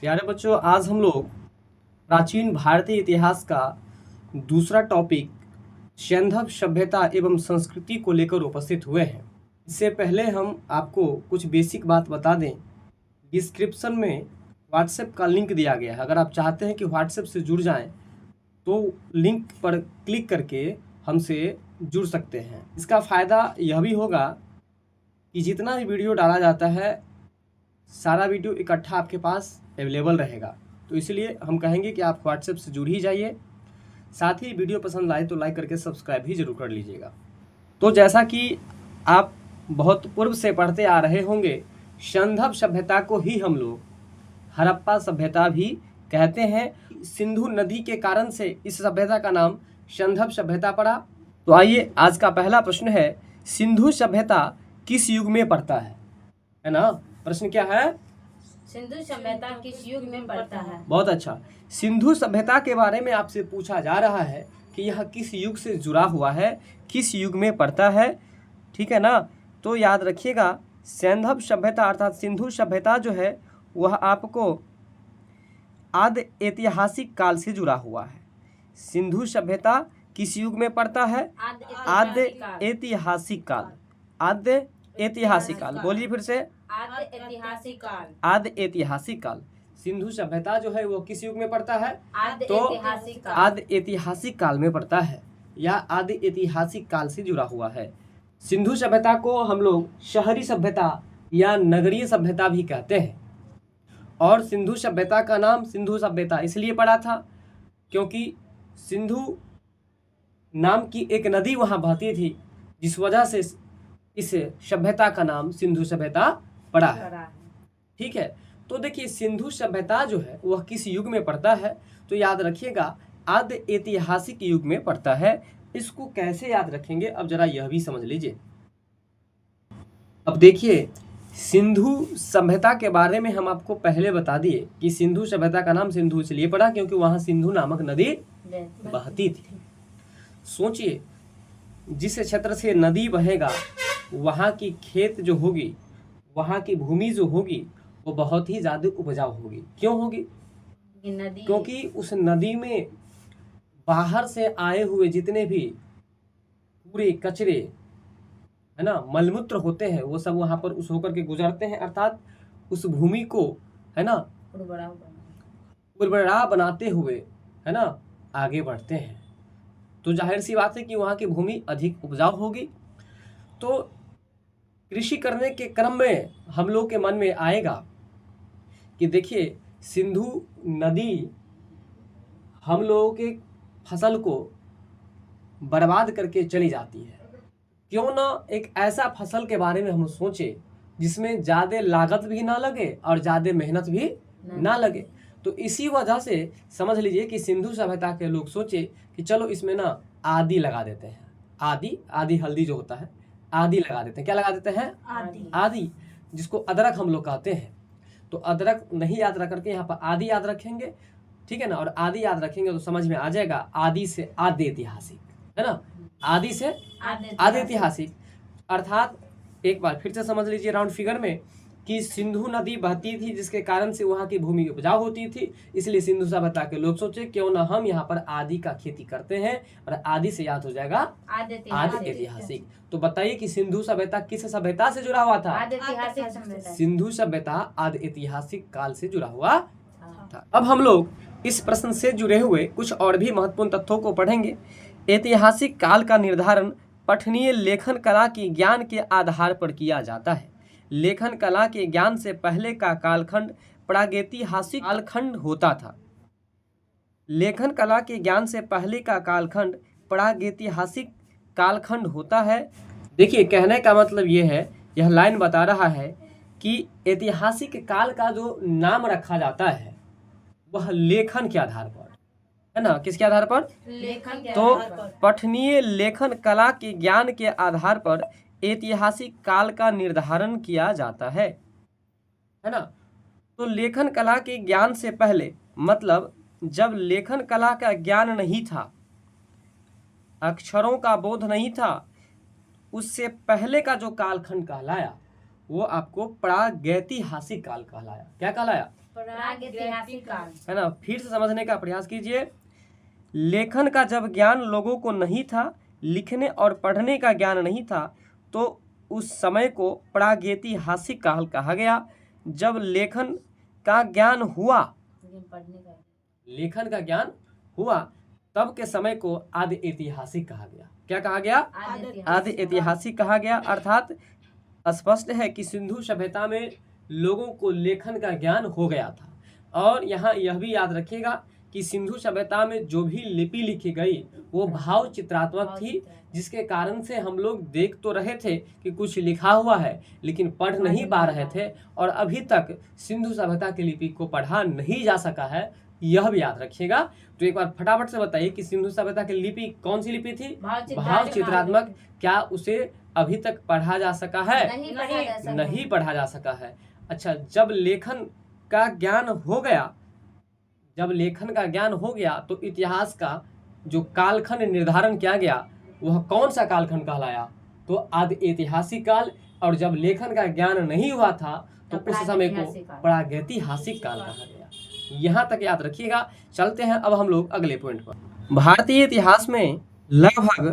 प्यारे बच्चों, आज हम लोग प्राचीन भारतीय इतिहास का दूसरा टॉपिक सैंधव सभ्यता एवं संस्कृति को लेकर उपस्थित हुए हैं। इससे पहले हम आपको कुछ बेसिक बात बता दें। डिस्क्रिप्शन में व्हाट्सएप का लिंक दिया गया है। अगर आप चाहते हैं कि व्हाट्सएप से जुड़ जाएं तो लिंक पर क्लिक करके हमसे जुड़ सकते हैं। इसका फ़ायदा यह भी होगा कि जितना भी वीडियो डाला जाता है सारा वीडियो इकट्ठा आपके पास अवेलेबल रहेगा। तो इसलिए हम कहेंगे कि आप व्हाट्सएप से जुड़ ही जाइए। साथ ही वीडियो पसंद आए तो लाइक करके सब्सक्राइब भी जरूर कर लीजिएगा। तो जैसा कि आप बहुत पूर्व से पढ़ते आ रहे होंगे, सैंधव सभ्यता को ही हम लोग हड़प्पा सभ्यता भी कहते हैं। सिंधु नदी के कारण से इस सभ्यता का नाम सैंधव सभ्यता पड़ा। तो आइए, आज का पहला प्रश्न है, सिंधु सभ्यता किस युग में पड़ता है ना? प्रश्न क्या है? सिंधु सभ्यता किस युग में पड़ता है? बहुत अच्छा। सिंधु सभ्यता के बारे में आपसे पूछा जा रहा है कि यह किस युग से जुड़ा हुआ है, किस युग में पड़ता है, ठीक है ना? तो याद रखिएगा, सैंधव सभ्यता अर्थात सिंधु सभ्यता जो है वह आपको आदि ऐतिहासिक काल से जुड़ा हुआ है। सिंधु सभ्यता किस युग में पड़ता है? आदि ऐतिहासिक काल। आदि ऐतिहासिक काल, बोलिए फिर से। आदि ऐतिहासिक काल। आदि ऐतिहासिक काल। सिंधु सभ्यता जो है वो किस युग में पड़ता है? आदि तो ऐतिहासिक काल। आदि ऐतिहासिक काल में पड़ता है या आदि ऐतिहासिक काल से जुड़ा हुआ है। सिंधु सभ्यता को हम लोग शहरी सभ्यता या नगरीय सभ्यता भी कहते हैं। और सिंधु सभ्यता का नाम सिंधु सभ्यता इसलिए पड़ा था क्योंकि सिंधु नाम की एक नदी वहाँ बहती थी, जिस वजह से इस सभ्यता का नाम सिंधु सभ्यता पड़ा है। ठीक है, तो देखिए सिंधु सभ्यता जो है वह किस युग में पड़ता है? तो याद रखिएगा, आदि ऐतिहासिक युग में पड़ता है। इसको कैसे याद रखेंगे, अब जरा यह भी समझ लीजिए। अब देखिए, सिंधु सभ्यता के बारे में हम आपको पहले बता दिए कि सिंधु सभ्यता का नाम सिंधु इसलिए पड़ा क्योंकि वहां सिंधु नामक नदी बहती थी। सोचिए, जिस क्षेत्र से नदी बहेगा वहाँ की खेत जो होगी, वहाँ की भूमि जो होगी वो बहुत ही ज़्यादा उपजाऊ होगी। क्यों होगी? क्योंकि उस नदी में बाहर से आए हुए जितने भी पूरे कचरे है ना, मलमूत्र होते हैं, वो सब वहाँ पर उस होकर के गुजरते हैं, अर्थात उस भूमि को है ना उर्वरा बनाते हुए है ना आगे बढ़ते हैं। तो जाहिर सी बात है कि वहाँ की भूमि अधिक उपजाऊ होगी। तो कृषि करने के क्रम में हम लोग के मन में आएगा कि देखिए सिंधु नदी हम लोगों के फसल को बर्बाद करके चली जाती है। क्यों ना एक ऐसा फसल के बारे में हम सोचें जिसमें ज़्यादा लागत भी ना लगे और ज़्यादा मेहनत भी ना लगे। तो इसी वजह से समझ लीजिए कि सिंधु सभ्यता के लोग सोचे कि चलो इसमें ना आदि लगा देते हैं। आदि हल्दी जो होता है, आदि लगा देते हैं। क्या लगा देते हैं? आदि, जिसको अदरक हम लोग कहते हैं। तो अदरक नहीं याद रख करके यहाँ पर आदि याद रखेंगे, ठीक है ना? और आदि याद रखेंगे तो समझ में आ जाएगा, आदि से आदि ऐतिहासिक, है ना? आदि से आदि ऐतिहासिक, अर्थात एक बार फिर से समझ लीजिए राउंड फिगर में कि सिंधु नदी बहती थी जिसके कारण से वहाँ की भूमि उपजाऊ होती थी। इसलिए सिंधु सभ्यता के लोग सोचे क्यों ना हम यहाँ पर आदि का खेती करते हैं, और आदि से याद हो जाएगा आदि ऐतिहासिक। तो बताइए कि सिंधु सभ्यता किस सभ्यता से जुड़ा हुआ था? आदि ऐतिहासिक सभ्यता। सिंधु सभ्यता आदि ऐतिहासिक काल से जुड़ा हुआ था। अब हम लोग इस प्रश्न से जुड़े हुए कुछ और भी महत्वपूर्ण तथ्यों को पढ़ेंगे। ऐतिहासिक काल का निर्धारण पठनीय लेखन कला के ज्ञान के आधार पर किया जाता है। लेखन कला के ज्ञान से पहले का कालखंड प्रागैतिहासिक कालखंड होता था। लेखन कला के ज्ञान से पहले का कालखंड प्रागैतिहासिक कालखंड होता है। देखिए, कहने का मतलब ये है, यह लाइन बता रहा है कि ऐतिहासिक काल का जो नाम रखा जाता है वह लेखन के आधार पर, है ना? किसके आधार पर? लेखन के तो आधार पर। पठनीय लेखन कला के ज्ञान के आधार पर ऐतिहासिक काल का निर्धारण किया जाता है ना? तो लेखन कला के ज्ञान से पहले मतलब जब लेखन कला का ज्ञान नहीं था, अक्षरों का बोध नहीं था, उससे पहले का जो कालखंड कहलाया वो आपको प्रागैतिहासिक काल कहलाया। क्या कहलाया? प्रागैतिहासिक काल। है ना। फिर से समझने का प्रयास कीजिए। लेखन का जब ज्ञान लोगों को नहीं था, लिखने और पढ़ने का ज्ञान नहीं था, तो उस समय को प्रागैतिहासिक काल कहा गया। जब लेखन का ज्ञान हुआ, लेखन का ज्ञान हुआ, तब के समय को आदि ऐतिहासिक कहा गया। क्या कहा गया? आदि ऐतिहासिक कहा गया। अर्थात स्पष्ट है कि सिंधु सभ्यता में लोगों को लेखन का ज्ञान हो गया था। और यहाँ यह भी याद रखिएगा कि सिंधु सभ्यता में जो भी लिपि लिखी गई वो भाव चित्रात्मक थी, जिसके कारण से हम लोग देख तो रहे थे कि कुछ लिखा हुआ है, लेकिन पढ़ नहीं पा रहे थे। और अभी तक सिंधु सभ्यता की लिपि को पढ़ा नहीं जा सका है, यह भी याद रखिएगा। तो एक बार फटाफट से बताइए कि सिंधु सभ्यता की लिपि कौन सी लिपि थी? भाव चित्रात्मक। क्या उसे अभी तक पढ़ा जा सका है? नहीं पढ़ा जा सका है। अच्छा, जब लेखन का ज्ञान हो गया, जब लेखन का ज्ञान हो गया तो इतिहास का जो कालखंड निर्धारण किया गया वह कौन सा कालखंड कहलाया? तो आदि ऐतिहासिक काल। और जब लेखन का ज्ञान नहीं हुआ था तो उस समय को प्रागैतिहासिक काल कहा गया। यहाँ तक याद रखिएगा। चलते हैं अब हम लोग अगले पॉइंट पर। भारतीय इतिहास में लगभग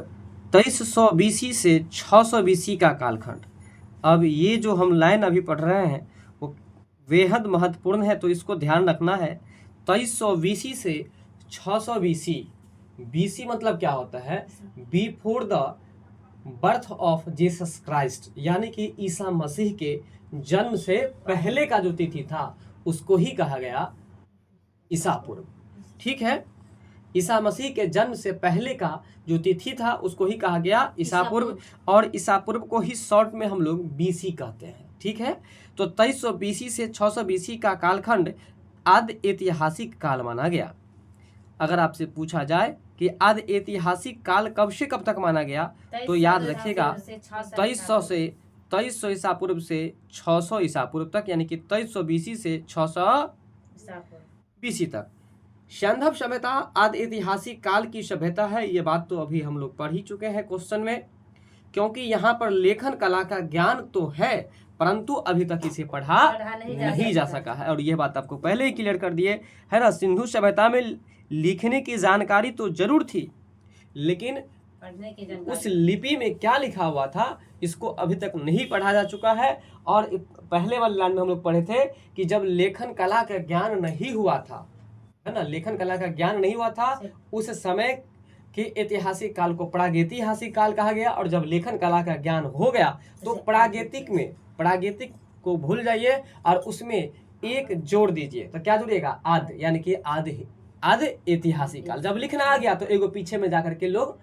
2300 BC से 600 BC का कालखंड। अब ये जो हम लाइन अभी पढ़ रहे हैं वो बेहद महत्वपूर्ण है, तो इसको ध्यान रखना है। 2300 BC से 600 BC। BC मतलब क्या होता है? Before the birth of Jesus Christ, यानी कि ईसा मसीह के जन्म से पहले का जो तिथि था उसको ही कहा गया ईसा पूर्व। ठीक है, ईसा मसीह के जन्म से पहले का जो तिथि था उसको ही कहा गया ईसा पूर्व। और ईसा पूर्व को ही शॉर्ट में हम लोग BC कहते हैं। ठीक है, तो 2300 BC से 600 BC का कालखंड आदि ऐतिहासिक काल माना गया। अगर आपसे पूछा जाए कि आदि ऐतिहासिक काल कब से कब तक माना गया, तो याद रखिएगा 2300 ईसा पूर्व से 600 ईसा पूर्व तक, यानी कि 2300 BC से 600 BC तक। सैंधव सभ्यता आदि ऐतिहासिक काल की सभ्यता है। ये बात तो अभी हम लोग पढ़ ही चुके हैं क्वेश्चन में, क्योंकि यहाँ पर लेखन कला का ज्ञान तो है परंतु अभी तक इसे पढ़ा नहीं जा सका है। और यह बात आपको पहले ही क्लियर कर दिए है ना। सिंधु सभ्यता में लिखने की जानकारी तो जरूर थी, लेकिन उस लिपि में क्या लिखा हुआ था इसको अभी तक नहीं पढ़ा जा चुका है। और पहले वाले लाइन में हम लोग पढ़े थे कि जब लेखन कला का ज्ञान नहीं हुआ था, है ना, लेखन कला का ज्ञान नहीं हुआ था, उस समय के ऐतिहासिक काल को प्रागैतिहासिक काल कहा गया। और जब लेखन कला का ज्ञान हो गया तो प्रागैतिक को भूल जाइए और उसमें एक जोड़ दीजिए। तो क्या जुड़ेगा? आदि, यानी कि आदि ऐतिहासिक काल। जब लिखना आ गया तो एगो पीछे में जाकर के लोग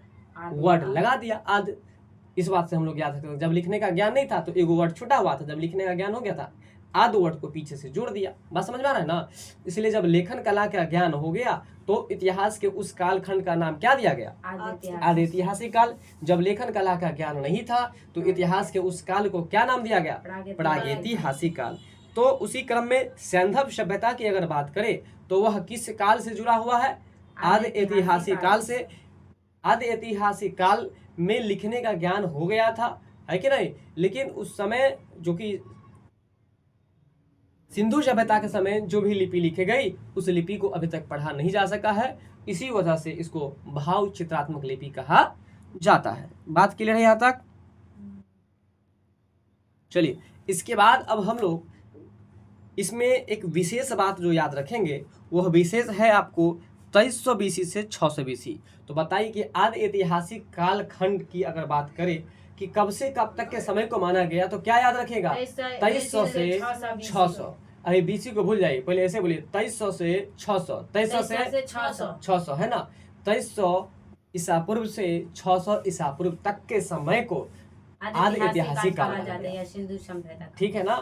वर्ड लगा दिया आदि। इस बात से हम लोग याद रखते हैं, जब लिखने का ज्ञान नहीं था तो एगो वर्ड छूटा हुआ था, जब लिखने का ज्ञान हो गया था आदि वर्ड को पीछे से जोड़ दिया। बात समझ में आ रहा है ना। इसलिए जब लेखन कला का ज्ञान हो गया तो इतिहास के उस कालखंड का नाम क्या दिया गया? आदि ऐतिहासिक काल। जब लेखन कला का ज्ञान नहीं था तो इतिहास के उस काल को क्या नाम दिया गया? प्रागैतिहासिक काल। तो उसी क्रम में सैंधव सभ्यता की अगर बात करें तो वह किस काल से जुड़ा हुआ है? आदि ऐतिहासिक काल से। आदि ऐतिहासिक काल में लिखने का ज्ञान हो गया था, है कि नहीं, लेकिन उस समय जो कि सिंधु सभ्यता के समय जो भी लिपि लिखी गई उस लिपि को अभी तक पढ़ा नहीं जा सका है। इसी वजह से इसको भाव चित्रात्मक लिपि कहा जाता है। बात क्लियर है यहाँ तक? चलिए, इसके बाद अब हम लोग इसमें एक विशेष बात जो याद रखेंगे वह विशेष है आपको 2300 BC से 600 BC। तो बताइए कि आदि ऐतिहासिक कालखंड की अगर बात करें कि कब से कब तक के समय को माना गया तो क्या याद रखेगा? 2300 से 600। अरे BC को भूल जाइए, पहले ऐसे बोलिए 2300 से 600, 2300 से 600, है ना। 2300 ईसा पूर्व से 600 ईसा पूर्व तक के समय को आदि ऐतिहासिक काल कहा जाता है, सिंधु सभ्यता। ठीक है ना।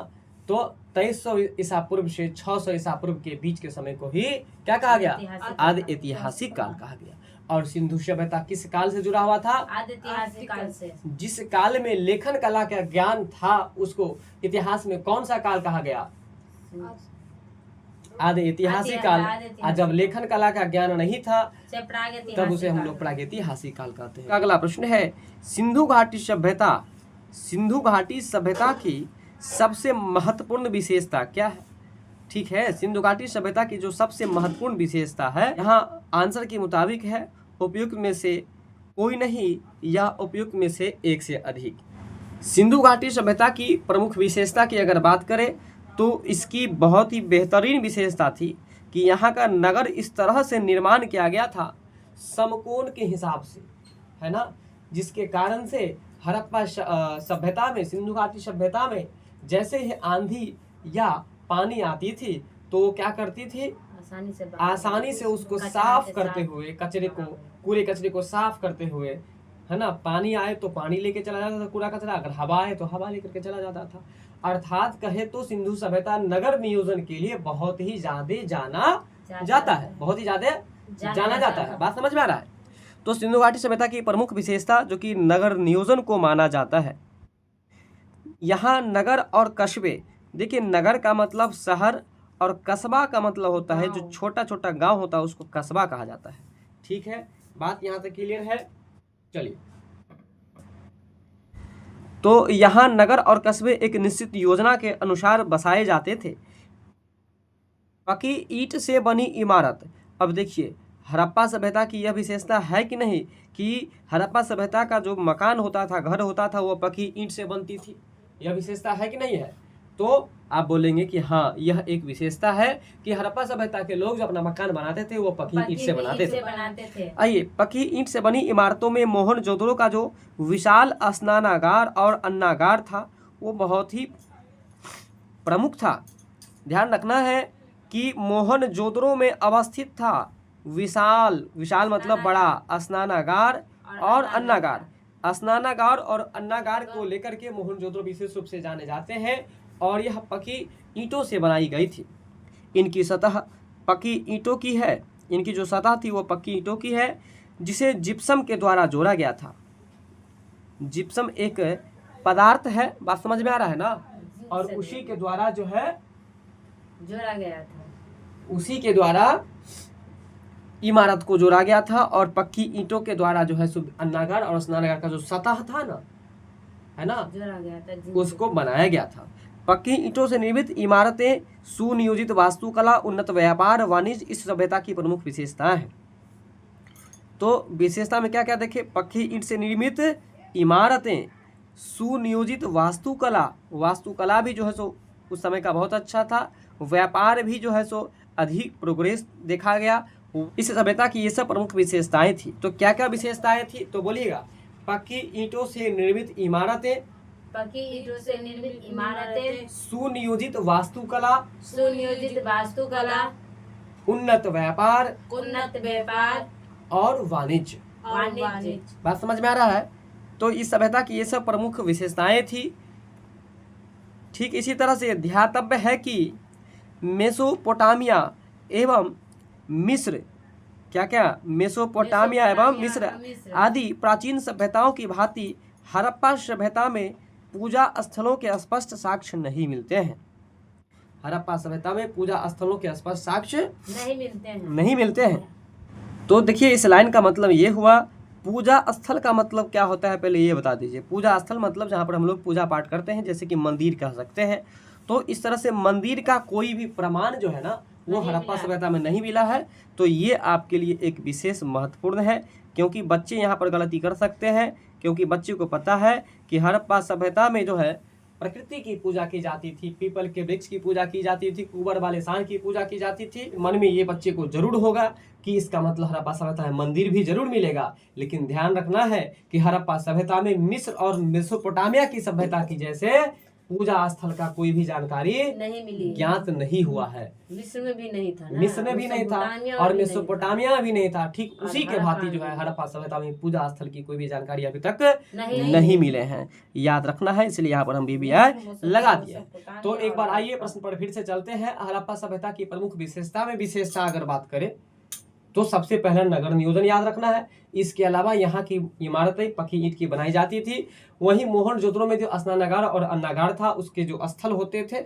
तो 2300 ईसा पूर्व से 600 ईसा पूर्व के बीच के समय को ही क्या कहा गया? आदि ऐतिहासिक काल कहा गया। और सिंधु सभ्यता किस काल से जुड़ा हुआ था? आदि ऐतिहासिक काल से। जिस काल में लेखन कला का ज्ञान था उसको इतिहास में कौन सा काल कहा गया? आदि ऐतिहासिक काल। और जब लेखन कला का ज्ञान नहीं था तब उसे हम लोग प्रागैतिहासिक काल कहते हैं। अगला प्रश्न है, सिंधु घाटी सभ्यता की सबसे महत्वपूर्ण विशेषता क्या है? ठीक है। सिंधु घाटी सभ्यता की जो सबसे महत्वपूर्ण विशेषता है, यहाँ आंसर के मुताबिक है उपयुक्त में से कोई नहीं या उपयुक्त में से एक से अधिक। सिंधु घाटी सभ्यता की प्रमुख विशेषता की अगर बात करें तो इसकी बहुत ही बेहतरीन विशेषता थी कि यहाँ का नगर इस तरह से निर्माण किया गया था समकोण के हिसाब से, है ना, जिसके कारण से हड़प्पा सभ्यता में, सिंधु घाटी सभ्यता में जैसे ही आंधी या पानी आती थी तो क्या करती थी, आसानी से उसको साफ करते हुए, कचरे को, कूड़े कचरे को साफ करते हुए, है ना, पानी आए तो पानी लेके चला जाता था कूड़ा कचरा, अगर हवा आए तो हवा लेकर के चला जाता था। अर्थात कहे तो सिंधु सभ्यता नगर नियोजन के लिए बहुत ही ज्यादा जाना जाता है, बहुत ही ज्यादा जाना जाता है। बात समझ में आ रहा है? तो सिंधु घाटी सभ्यता की प्रमुख विशेषता जो कि नगर नियोजन को माना जाता है, यहाँ नगर और कस्बे, देखिए नगर का मतलब शहर और कस्बा का मतलब होता है जो छोटा छोटा गांव होता है उसको कस्बा कहा जाता है। ठीक है, बात यहाँ तक क्लियर है? चलिए, तो यहाँ नगर और कस्बे एक निश्चित योजना के अनुसार बसाए जाते थे। पक्की ईंट से बनी इमारत, अब देखिए हड़प्पा सभ्यता की यह विशेषता है कि नहीं कि हड़प्पा सभ्यता का जो मकान होता था, घर होता था, वो पक्की ईंट से बनती थी। यह विशेषता है कि नहीं है? तो आप बोलेंगे कि हाँ, यह एक विशेषता है कि हड़प्पा सभ्यता के लोग जो अपना मकान बनाते थे वो पक्की ईंट से बनाते थे। आइए, पक्की ईंट से बनी इमारतों में मोहनजोदड़ो का जो विशाल स्नानागार और अन्नागार था वो बहुत ही प्रमुख था। ध्यान रखना है कि मोहनजोदड़ो में अवस्थित था विशाल, विशाल मतलब बड़ा, स्नानागार और अन्नागार। स्नानागार और अन्नागार को लेकर के मोहनजोदड़ो विशेष रूप से जाने जाते हैं और यह पक्की ईंटों से बनाई गई थी। इनकी सतह पक्की ईंटों की है, इनकी जो सतह थी वो पक्की ईंटों की है जिसे जिप्सम के द्वारा जोड़ा गया था। जिप्सम एक पदार्थ है, बात समझ में आ रहा है ना, और उसी के द्वारा जो है जोड़ा गया था, उसी के द्वारा इमारत को जोड़ा गया था और पक्की ईंटों के द्वारा जो है अन्नागार और स्नानागार का जो सतह था ना, है ना, जोड़ा गया था, उसको बनाया गया था। पक्की ईंटों से निर्मित इमारतें, सुनियोजित वास्तुकला, उन्नत व्यापार, वाणिज्य इस सभ्यता की प्रमुख विशेषता है। तो विशेषता में क्या क्या देखें, पक्की ईंट से निर्मित इमारतें, सुनियोजित वास्तुकला, वास्तुकला भी जो है सो उस समय का बहुत अच्छा था, व्यापार भी जो है सो अधिक प्रोग्रेस देखा गया। इस सभ्यता की ये सब प्रमुख विशेषताएं थी। तो क्या क्या विशेषताएं थी तो बोलिएगा, पक्की ईंटों से निर्मित इमारतें, पक्की ईंटों से निर्मित इमारतें, सुनियोजित वास्तुकला, सुनियोजित वास्तुकला, उन्नत व्यापार, उन्नत व्यापार और वाणिज्य। बात समझ में आ रहा है? तो इस सभ्यता की ये सब प्रमुख विशेषताएं थी। ठीक इसी तरह से ध्यातव्य है कि मेसोपोटामिया एवं मिस्र, क्या क्या, मेसोपोटामिया एवं मिस्र आदि प्राचीन सभ्यताओं की भांति हड़प्पा सभ्यता में पूजा स्थलों के स्पष्ट साक्ष्य नहीं मिलते हैं। हड़प्पा सभ्यता में पूजा स्थलों के स्पष्ट साक्ष्य नहीं मिलते हैं। तो देखिए इस लाइन का मतलब ये हुआ, पूजा स्थल का मतलब क्या होता है पहले ये बता दीजिए। पूजा स्थल मतलब जहाँ पर हम लोग पूजा पाठ करते हैं, जैसे कि मंदिर कह सकते हैं। तो इस तरह से मंदिर का कोई भी प्रमाण जो है ना वो हड़प्पा सभ्यता में नहीं मिला है। तो ये आपके लिए एक विशेष महत्वपूर्ण है, क्योंकि बच्चे यहाँ पर गलती कर सकते हैं, क्योंकि बच्चे को पता है कि हड़प्पा सभ्यता में जो है प्रकृति की पूजा की जाती थी, पीपल के वृक्ष की पूजा की जाती थी, कुबर वाले सांड की पूजा की जाती थी। मन में ये बच्चे को जरूर होगा कि इसका मतलब हड़प्पा सभ्यता में मंदिर भी जरूर मिलेगा, लेकिन ध्यान रखना है कि हड़प्पा सभ्यता में मिस्र और मेसोपोटामिया की सभ्यता की जैसे पूजा स्थल का कोई भी जानकारी नहीं मिली, ज्ञात नहीं हुआ है। मिस्र में भी नहीं था ना, मिस्र में भी नहीं था और मेसोपोटामिया में भी नहीं था। ठीक उसी के भांति जो है हड़प्पा सभ्यता में पूजा स्थल की कोई भी जानकारी अभी तक नहीं मिले हैं। याद रखना है, इसलिए यहाँ पर हम BBI लगा दिया। तो एक बार आइए प्रश्न पर फिर से चलते हैं। हड़प्पा सभ्यता की प्रमुख विशेषता में विशेषता अगर बात करें तो सबसे पहला नगर नियोजन याद रखना है। इसके अलावा यहाँ की इमारतें पक्की ईंट की बनाई जाती थी। वहीं मोहनजोदड़ो में जो स्नानागार और अन्नागार था उसके जो स्थल होते थे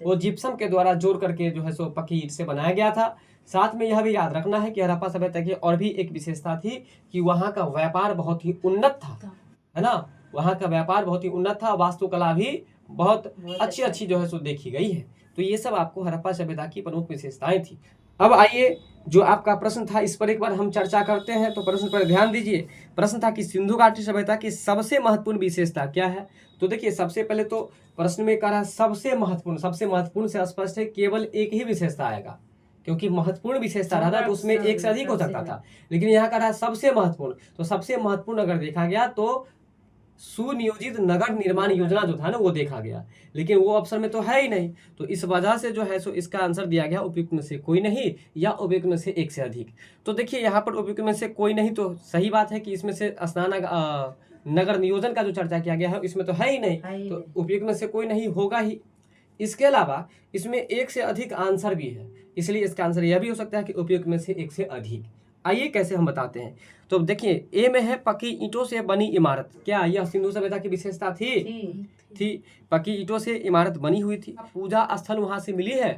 वो जिप्सम के द्वारा जोड़ करके जो है सो पक्की ईंट से बनाया गया था। साथ में यह भी याद रखना है कि हड़प्पा सभ्यता की और भी एक विशेषता थी कि वहाँ का व्यापार बहुत ही उन्नत था, है ना, वहाँ का व्यापार बहुत ही उन्नत था। वास्तुकला भी बहुत अच्छी जो है सो देखी गई है। तो ये सब आपको हड़प्पा सभ्यता की प्रमुख विशेषताएं थी। अब आइए जो आपका प्रश्न था इस पर एक बार हम चर्चा करते हैं। तो प्रश्न पर ध्यान दीजिए। प्रश्न था कि सिंधु घाटी सभ्यता की सबसे महत्वपूर्ण विशेषता क्या है। तो देखिए सबसे पहले तो प्रश्न में कह रहा है सबसे महत्वपूर्ण से स्पष्ट है केवल एक ही विशेषता आएगा, क्योंकि महत्वपूर्ण विशेषता रहता तो उसमें एक से अधिक हो सकता था, लेकिन यहाँ कह रहा है सबसे महत्वपूर्ण। तो सबसे महत्वपूर्ण अगर देखा गया तो सुनियोजित नगर निर्माण योजना जो था ना वो देखा गया, लेकिन वो ऑप्शन में तो है ही नहीं। तो इस वजह से जो है सो इसका आंसर दिया गया उपयुक्त में से कोई नहीं या उपयुक्त में से एक से अधिक। तो देखिए यहाँ पर उपयुक्त में से कोई नहीं, तो सही बात है कि इसमें से नगर नियोजन का जो चर्चा किया गया है इसमें तो है ही नहीं, तो उपयुक्त में से कोई नहीं होगा ही। इसके अलावा इसमें एक से अधिक आंसर भी है, इसलिए इसका आंसर यह भी हो सकता है कि उपयुक्त में से एक से अधिक। आइए कैसे हम बताते हैं। तो देखिए ए में है पक्की ईंटों से बनी इमारत। क्या यह सिंधु सभ्यता की विशेषता थी? पक्की ईंटों से इमारत बनी हुई थी। पूजा स्थल वहां से मिली है?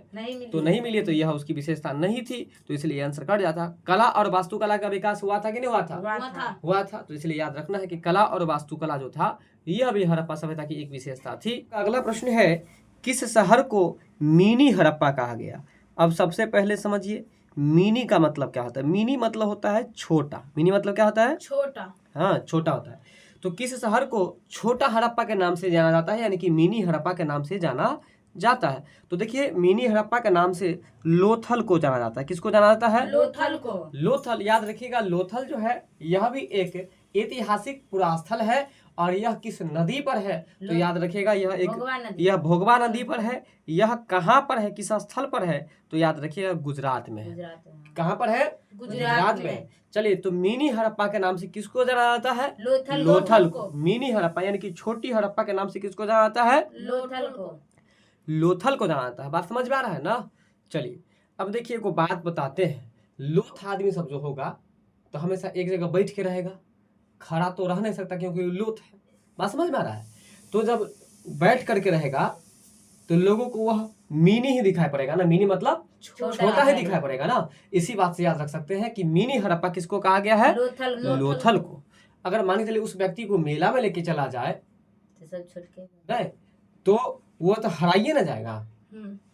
तो नहीं मिली, तो यह उसकी विशेषता नहीं थी, तो इसलिए आंसर कट जाता। कला और वास्तुकला का विकास हुआ था कि नहीं हुआ था? हुआ था। तो इसलिए याद रखना है कि कला और वास्तुकला जो था यह भी हड़प्पा सभ्यता की एक विशेषता थी। अगला प्रश्न है किस शहर को मिनी हड़प्पा कहा गया। अब सबसे पहले समझिए मिनी का मतलब क्या होता है। मिनी मतलब होता है छोटा। मिनी मतलब क्या होता है? छोटा। हाँ, छोटा होता है। तो किस शहर को छोटा हड़प्पा के नाम से जाना जाता है, यानी कि मिनी हड़प्पा के नाम से जाना जाता है। तो देखिए मिनी हड़प्पा के नाम से लोथल को जाना जाता है। किसको जाना जाता है? लोथल को। लोथल, याद रखिएगा लोथल जो है यह भी एक ऐतिहासिक पुरास्थल है। और यह किस नदी पर है? तो याद रखिएगा यह भोगवा नदी पर है। यह कहाँ पर है, किस स्थल पर है? तो याद रखिएगा गुजरात में है। कहाँ पर है? गुजरात में। चलिए तो मिनी हड़प्पा के नाम से किसको जाना जाता है? लोथल को। मिनी हड़प्पा यानी कि छोटी हड़प्पा के नाम से किसको जाना जाता है? लोथल को जाना जाता है। बात समझ में आ रहा है ना? चलिए अब देखिए को बात बताते हैं। लोथ आदमी सब जो होगा तो हमेशा एक जगह बैठ के रहेगा, खड़ा तो रह नहीं सकता क्योंकि लोथ है। बात समझ में आ रहा है? तो जब बैठ करके रहेगा तो लोगों को वह मिनी ही दिखाई पड़ेगा ना। मिनी मतलब छोटा ही दिखाई पड़ेगा ना। इसी बात से याद रख सकते हैं कि मिनी हड़प्पा किसको कहा गया है? लोथल को। अगर मान के चलिए उस व्यक्ति को मेला में लेके चला जाए नहीं तो वो तो हराइए ना जाएगा।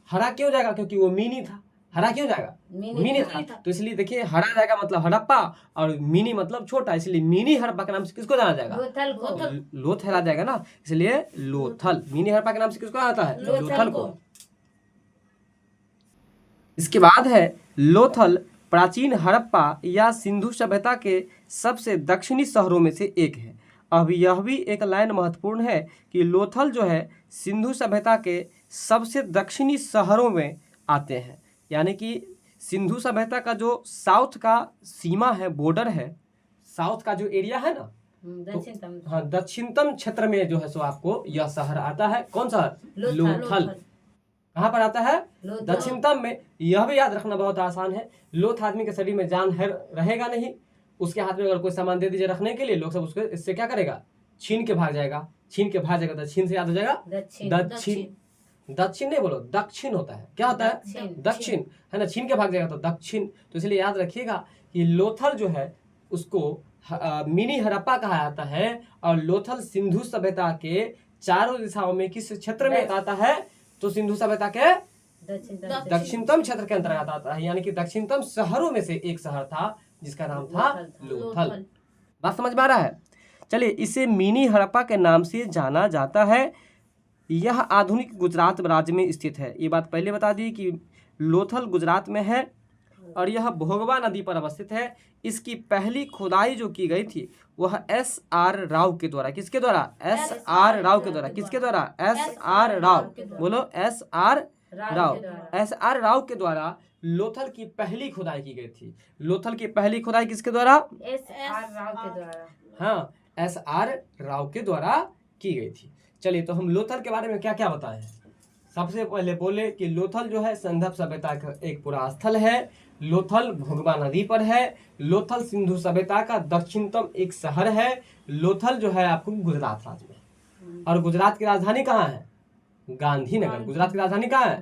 हरा क्यों जाएगा? क्योंकि वो मिनी था। हरा क्यों जाएगा? मिनी था। तो इसलिए देखिए हरा जाएगा मतलब हड़प्पा और मिनी मतलब छोटा, इसलिए मिनी हड़प्पा के नाम से किसको जाना जाएगा? लोथ हरा जाएगा ना, इसलिए लोथल। मिनी हड़प्पा के नाम से किसको आता है? लोथल को। इसके बाद है लोथल प्राचीन हड़प्पा या सिंधु सभ्यता के सबसे दक्षिणी शहरों में से एक है। अब यह भी एक लाइन महत्वपूर्ण है कि लोथल जो है सिंधु सभ्यता के सबसे दक्षिणी शहरों में आते हैं, यानी कि सिंधु सभ्यता का जो साउथ का सीमा है, बॉर्डर है, साउथ का जो एरिया है ना, हाँ दक्षिणतम क्षेत्र में जो है सो आपको यह शहर आता है। कौन सा? लोथल। कहाँ पर आता है? दक्षिणतम में। यह भी याद रखना बहुत आसान है। लोथ आदमी के शरीर में जान है रहेगा नहीं, उसके हाथ में अगर कोई सामान दे दीजिए रखने के लिए, लोग सब उसको इससे क्या करेगा? छीन के भाग जाएगा। छीन के भाग जाएगा तो छीन से याद हो जाएगा दक्षिण। दक्षिण नहीं बोलो, दक्षिण होता है। क्या होता है? दक्षिण है ना। छीन के भाग जाएगा तो दक्षिण। तो इसलिए याद रखिएगा कि लोथल जो है उसको मिनी हड़प्पा कहा जाता है। और लोथल सिंधु सभ्यता के चारों दिशाओं में किस क्षेत्र में आता है? तो सिंधु सभ्यता के दक्षिणतम क्षेत्र के अंतर्गत आता है, यानी कि दक्षिणतम शहरों में से एक शहर था जिसका नाम था लोथल। बात समझ में आ रहा है? चलिए इसे मिनी हड़प्पा के नाम से जाना जाता है। यह आधुनिक गुजरात राज्य में स्थित है। ये बात पहले बता दी कि लोथल गुजरात में है और यह भोगवा नदी पर अवस्थित है। इसकी पहली खुदाई जो की गई थी वह S.R. राव के द्वारा। किसके द्वारा? S.R. राव के द्वारा। किसके द्वारा? S.R. राव। बोलो S.R. राव। S.R. राव के द्वारा लोथल की पहली खुदाई की गई थी। लोथल की पहली खुदाई किसके द्वारा? S.R. राव के द्वारा। हाँ S.R. राव के द्वारा की गई थी। चलिए तो हम लोथल के बारे में क्या क्या बताएं। सबसे पहले बोले कि लोथल जो है संदर्भ सभ्यता का एक पुरा स्थल है। लोथल भोगवा नदी पर है। लोथल सिंधु सभ्यता का दक्षिणतम एक शहर है। लोथल जो है आपको गुजरात राज्य में। और गुजरात की राजधानी कहाँ है? गांधीनगर। गुजरात की राजधानी कहाँ है?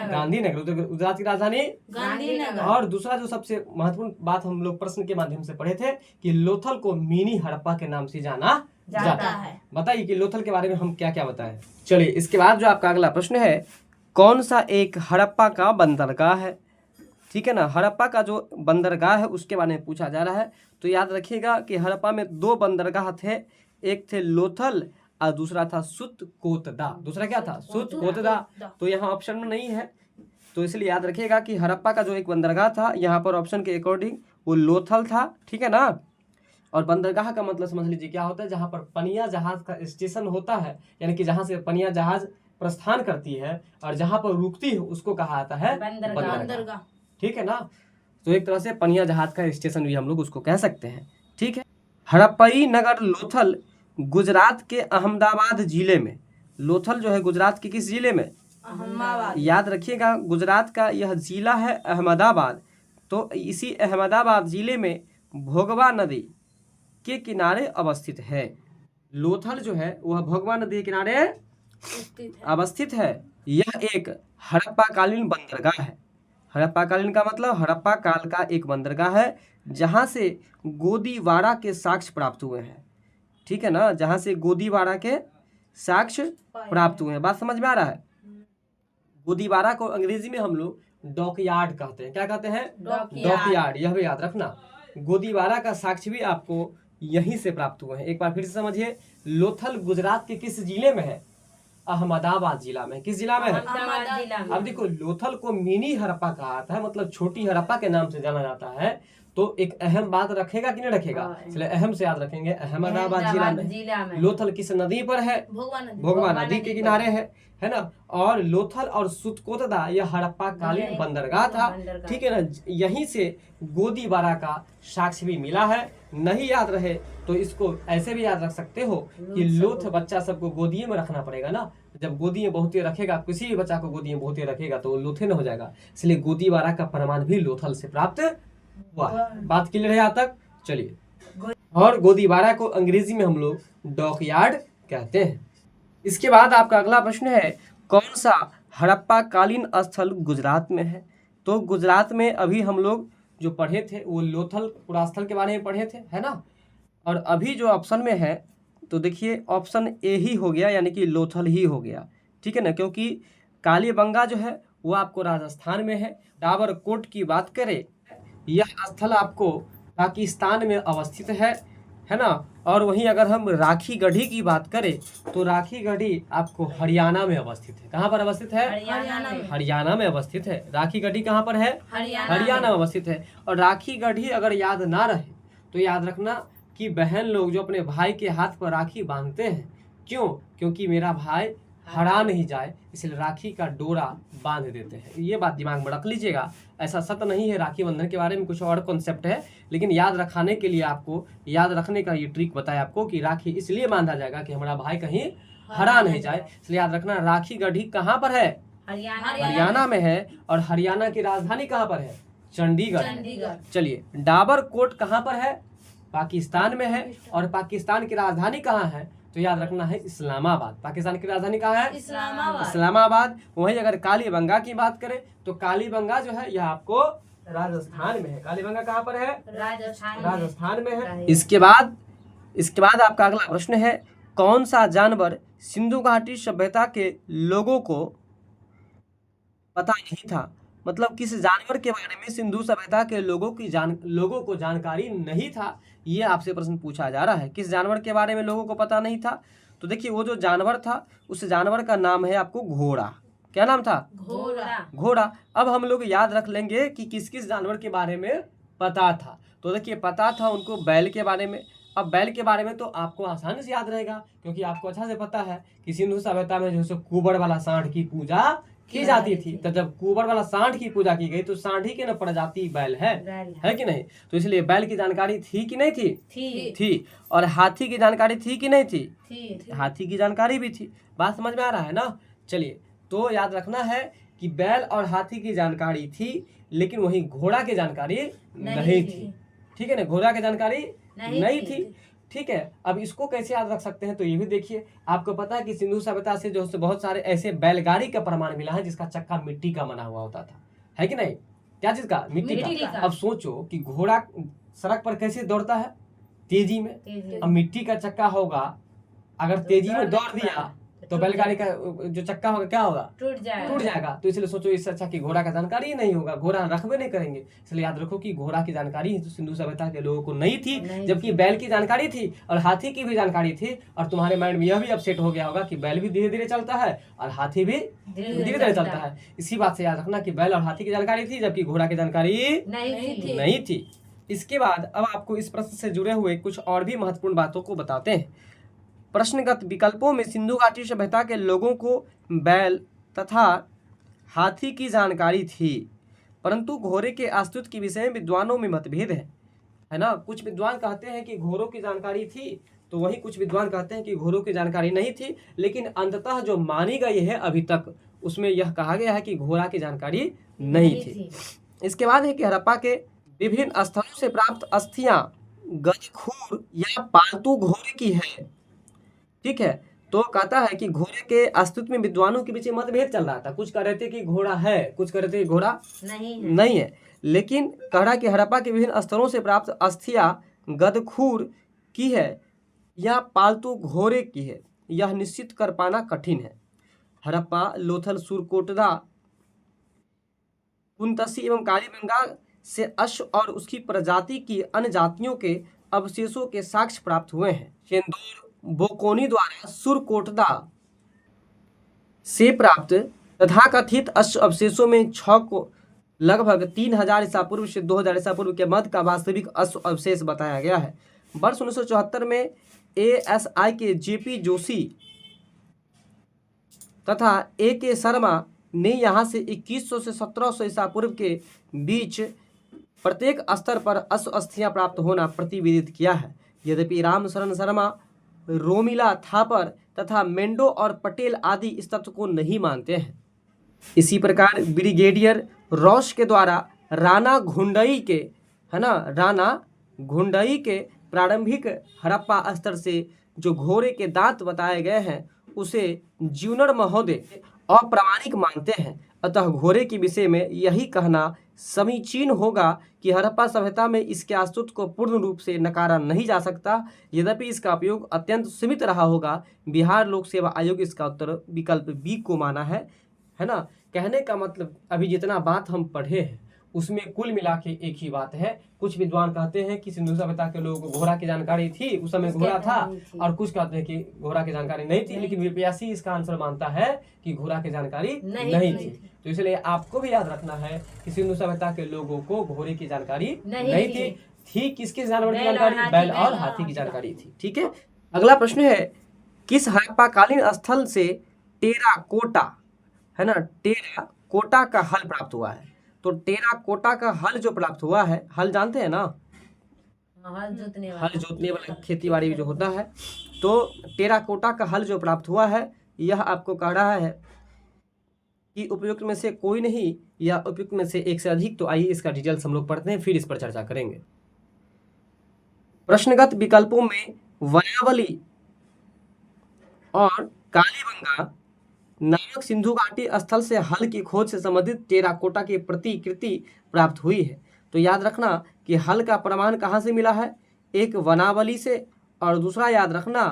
गांधीनगर। गुजरात की राजधानी गांधीनगर। और दूसरा जो सबसे महत्वपूर्ण बात हम लोग प्रश्न के माध्यम से पढ़े थे कि लोथल को मिनी हड़प्पा के नाम से जाना जाता है। बताइए कि लोथल के बारे में हम क्या क्या बताएं। चलिए इसके बाद जो आपका अगला प्रश्न है कौन सा एक हड़प्पा का बंदरगाह है। ठीक है ना, हड़प्पा का जो बंदरगाह है उसके बारे में पूछा जा रहा है। तो याद रखिएगा कि हड़प्पा में 2 बंदरगाह थे, एक थे लोथल और दूसरा था सुतकोतदा। दूसरा क्या था? सुतकोतदा। तो यहाँ ऑप्शन में नहीं है, तो इसलिए याद रखिएगा कि हड़प्पा का जो एक बंदरगाह था यहाँ पर ऑप्शन के अकॉर्डिंग वो लोथल था। ठीक है ना। और बंदरगाह का मतलब समझ लीजिए क्या होता है, जहाँ पर पनिया जहाज का स्टेशन होता है, यानी कि जहाँ से पनिया जहाज प्रस्थान करती है और जहाँ पर रुकती है उसको कहा जाता है बंदरगाह। ठीक है ना। तो एक तरह से पनिया जहाज का स्टेशन भी हम लोग उसको कह सकते हैं। ठीक है। हड़प्पई नगर लोथल गुजरात के अहमदाबाद जिले में, लोथल जो है गुजरात के किस जिले में? अहमदाबाद। याद रखिएगा गुजरात का यह जिला है अहमदाबाद। तो इसी अहमदाबाद जिले में भोगवा नदी के किनारे अवस्थित है। लोथल जो है वह भोगवा नदी के किनारे अवस्थित है। यह एक हड़प्पा कालीन बंदरगाह है। हड़प्पा कालीन का मतलब हड़प्पा काल का एक बंदरगाह है जहाँ से गोदीवारा के साक्ष्य प्राप्त हुए हैं। ठीक है ना, जहाँ से गोदीवारा के साक्ष्य प्राप्त हुए हैं। बात समझ में आ रहा है? गोदीवारा को अंग्रेजी में हम लोग डॉकयार्ड कहते हैं। क्या कहते हैं? डॉकयार्ड। यह भी याद रखना। गोदीवारा का साक्ष्य भी आपको यहीं से प्राप्त हुए हैं। एक बार फिर से समझिए, लोथल गुजरात के किस जिले में है? अहमदाबाद जिला में। किस जिला में है? अहमदाबाद जिला में। अब देखो, लोथल को मिनी हड़प्पा कहा जाता है, मतलब छोटी हड़प्पा के नाम से जाना जाता है। तो एक अहम बात रखेगा कि नहीं रखेगा? इसलिए अहम से याद रखेंगे, अहमदाबाद जिला में। लोथल किस नदी पर है? भोगवा नदी के किनारे है ना। और लोथल और सुतकोतदा यह हड़प्पा कालीन बंदरगाह था। ठीक है ना। यहीं से गोदीवारा का साक्ष्य भी मिला है। नहीं याद रहे तो इसको ऐसे भी याद रख सकते हो कि लोथ बच्चा सबको गोदी में रखना पड़ेगा ना। जब गोदी में बहुते रखेगा, किसी भी बच्चा को गोदी में बहुते रखेगा तो वो लोथे न हो जाएगा। इसलिए गोदीवारा का प्रमाण भी लोथल से प्राप्त हुआ। बात क्लियर है यहाँ तक? चलिए। और गोदीवारा को अंग्रेजी में हम लोग डॉकयार्ड कहते हैं। इसके बाद आपका अगला प्रश्न है, कौन सा हड़प्पा कालीन स्थल गुजरात में है? तो गुजरात में अभी हम लोग जो पढ़े थे वो लोथल पुरास्थल के बारे में पढ़े थे, है ना। और अभी जो ऑप्शन में है तो देखिए ऑप्शन ए ही हो गया, यानी कि लोथल ही हो गया। ठीक है ना, क्योंकि कालीबंगा जो है वो आपको राजस्थान में है। डाबरकोट की बात करें, यह स्थल आपको पाकिस्तान में अवस्थित है ना। और वहीं अगर हम राखी गढ़ी की बात करें तो राखी गढ़ी आपको हरियाणा में अवस्थित है। कहाँ पर अवस्थित है? हरियाणा में अवस्थित है। राखी गढ़ी कहाँ पर है? हरियाणा में अवस्थित है। और राखी गढ़ी अगर याद ना रहे तो याद रखना कि बहन लोग जो अपने भाई के हाथ पर राखी बांधते हैं, क्यों? क्योंकि मेरा भाई हरा नहीं जाए, इसलिए राखी का डोरा बांध देते हैं। ये बात दिमाग में रख लीजिएगा। ऐसा सत्य नहीं है, राखी बंधन के बारे में कुछ और कॉन्सेप्ट है, लेकिन याद रखाने के लिए आपको याद रखने का ये ट्रिक बताया आपको कि राखी इसलिए बांधा जाएगा कि हमारा भाई कहीं हरा नहीं जाए। इसलिए याद रखना राखी गढ़ी कहाँ पर है? हरियाणा में है। और हरियाणा की राजधानी कहाँ पर है? चंडीगढ़। चलिए, डाबरकोट कहाँ पर है? पाकिस्तान में है। और पाकिस्तान की राजधानी कहाँ है? तो याद रखना है इस्लामाबाद। पाकिस्तान की राजधानी कहाँ है? इस्लामाबाद। वहीं अगर कालीबंगा की बात करें तो कालीबंगा जो है यह आपको राजस्थान में है। कालीबंगा कहाँ पर है? राजस्थान में है। इसके बाद आपका अगला प्रश्न है, कौन सा जानवर सिंधु घाटी सभ्यता के लोगों को पता नहीं था? मतलब किस जानवर के बारे में सिंधु सभ्यता के लोगों को जानकारी नहीं था, ये आपसे प्रश्न पूछा जा रहा है। किस जानवर के बारे में लोगों को पता नहीं था? तो देखिए वो जो जानवर था उस जानवर का नाम है आपको घोड़ा। क्या नाम था? घोड़ा। अब हम लोग याद रख लेंगे कि किस किस जानवर के बारे में पता था। तो देखिए पता था उनको बैल के बारे में। अब बैल के बारे में तो आपको आसानी से याद रहेगा, क्योंकि आपको अच्छा से पता है कि सिंधु सभ्यता में जो कुबर वाला सांड की पूजा की जाती थी। तो जब कुबर वाला सांड की पूजा की गई तो सांड ही की न प्रजाति बैल है कि नहीं? तो इसलिए बैल की जानकारी थी कि नहीं थी? और हाथी की जानकारी थी कि नहीं थी? हाथी की जानकारी भी थी। बात समझ में आ रहा है ना? चलिए, तो याद रखना है कि बैल और हाथी की जानकारी थी, लेकिन वहीं घोड़ा की जानकारी नहीं थी। ठीक है ना, घोड़ा की जानकारी नहीं थी। ठीक है। अब इसको कैसे याद रख सकते हैं तो ये भी देखिए, आपको पता है कि सिंधु सभ्यता से जो बहुत सारे ऐसे बैलगाड़ी का प्रमाण मिला है जिसका चक्का मिट्टी का बना हुआ होता था, है कि नहीं? क्या चीज का? मिट्टी का। अब सोचो कि घोड़ा सड़क पर कैसे दौड़ता है? तेजी में। अब मिट्टी का चक्का होगा, अगर तेजी में दौड़ दिया तो बैलगाड़ी का जो चक्का होगा क्या होगा, टूट जाएगा। टूट जाएगा। तो इसलिए सोचो इससे अच्छा कि घोड़ा का जानकारी ही नहीं होगा, घोड़ा रखबे नहीं करेंगे। इसलिए याद रखो कि घोड़ा की जानकारी तो सिंधु सभ्यता के लोगों को नहीं थी, जबकि बैल की जानकारी थी और हाथी की भी जानकारी थी। और तुम्हारे माइंड में यह भी अपसेट हो गया होगा कि बैल भी धीरे धीरे चलता है और हाथी भी धीरे धीरे चलता है। इसी बात से याद रखना कि बैल और हाथी की जानकारी थी, जबकि घोड़ा की जानकारी नहीं थी। इसके बाद अब आपको इस प्रश्न से जुड़े हुए कुछ और भी महत्वपूर्ण बातों को बताते हैं। प्रश्नगत विकल्पों में सिंधु घाटी सभ्यता के लोगों को बैल तथा हाथी की जानकारी थी, परंतु घोड़े के अस्तित्व के विषय में विद्वानों में मतभेद है ना। कुछ विद्वान कहते हैं कि घोड़ों की जानकारी थी, तो वहीं कुछ विद्वान कहते हैं कि घोड़ों की जानकारी नहीं थी। लेकिन अंततः जो मानी गई है अभी तक, उसमें यह कहा गया है कि घोड़ा की जानकारी नहीं थी। इसके बाद है कि हड़प्पा के विभिन्न स्थलों से प्राप्त अस्थियां गजखूर या पालतू घोड़े की है। ठीक है, तो कहता है कि घोड़े के अस्तित्व में विद्वानों के बीच मतभेद चल रहा था। कुछ कह रहे थे कि घोड़ा है, कुछ कह रहे थे कि घोड़ा नहीं है। लेकिन कह रहा कि हड़प्पा के विभिन्न स्थलों से प्राप्त अस्थियां गदखूर की है या पालतू घोड़े की है, यह निश्चित कर पाना कठिन है। हड़प्पा, लोथल, सुरकोटदा, पुनतसी एवं कालीबंगा से अश्व और उसकी प्रजाति की अन्य जातियों के अवशेषों के साक्ष्य प्राप्त हुए हैं। शेंदूर बोकोनी द्वारा सुरकोटदा से प्राप्त तथाकथित अश्व अवशेषों में 6 को लगभग 3000 ईसा पूर्व से 2000 ईसा पूर्व के मध्य का वास्तविक अश्व अवशेष बताया गया है। वर्ष 1974 में ASI के JP जोशी तथा AK शर्मा ने यहाँ से 2100 से 1700 ईसा पूर्व के बीच प्रत्येक स्तर पर अश्व अस्थियां प्राप्त होना प्रतिवेदित किया है। यद्यपि रामशरण शर्मा, रोमिला थापर तथा मेंडो और पटेल आदि इस तथ्य को नहीं मानते हैं। इसी प्रकार ब्रिगेडियर रॉस के द्वारा राणा घुंडई के प्रारंभिक हड़प्पा स्तर से जो घोड़े के दांत बताए गए हैं उसे ज्यूनर महोदय अप्रामाणिक मानते हैं। अतः घोड़े के विषय में यही कहना समीचीन होगा कि हड़प्पा सभ्यता में इसके अस्तित्व को पूर्ण रूप से नकारा नहीं जा सकता। यद्यपि इसका उपयोग अत्यंत सीमित रहा होगा। बिहार लोक सेवा आयोग इसका उत्तर विकल्प बी को माना है ना। कहने का मतलब अभी जितना बात हम पढ़े हैं उसमें कुल मिला के एक ही बात है। कुछ विद्वान कहते हैं कि सिंधु सभ्यता के लोगों को घोड़ा की जानकारी थी, उस समय घोड़ा था, और कुछ कहते हैं कि घोड़ा की जानकारी नहीं थी। लेकिन वीपीएससी इसका आंसर मानता है कि घोड़ा की जानकारी नहीं थी। तो इसलिए आपको भी याद रखना है कि सिंधु सभ्यता के लोगों को घोड़े की जानकारी नहीं थी। किसकी जानवर की जानकारी? बैल और हाथी की जानकारी थी। ठीक है, अगला प्रश्न है, किस हड़प्पाकालीन स्थल से टेराकोटा टेराकोटा का हल प्राप्त हुआ है? तो टेराकोटा का हल जो प्राप्त हुआ है, हल जानते हैं ना, हल जोतने वाला खेती बाड़ी जो होता है, तो टेराकोटा का हल जो प्राप्त हुआ है यह आपको कह रहा है कि उपयुक्त में से कोई नहीं या उपयुक्त में से एक से अधिक। तो आइए इसका डिटेल्स हम लोग पढ़ते हैं, फिर इस पर चर्चा करेंगे। प्रश्नगत विकल्पों में वनावली और कालीबंगा नामक सिंधु घाटी स्थल से हल की खोज से संबंधित टेराकोटा की प्रतिकृति प्राप्त हुई है। तो याद रखना कि हल का प्रमाण कहाँ से मिला है? एक वनावली से और दूसरा याद रखना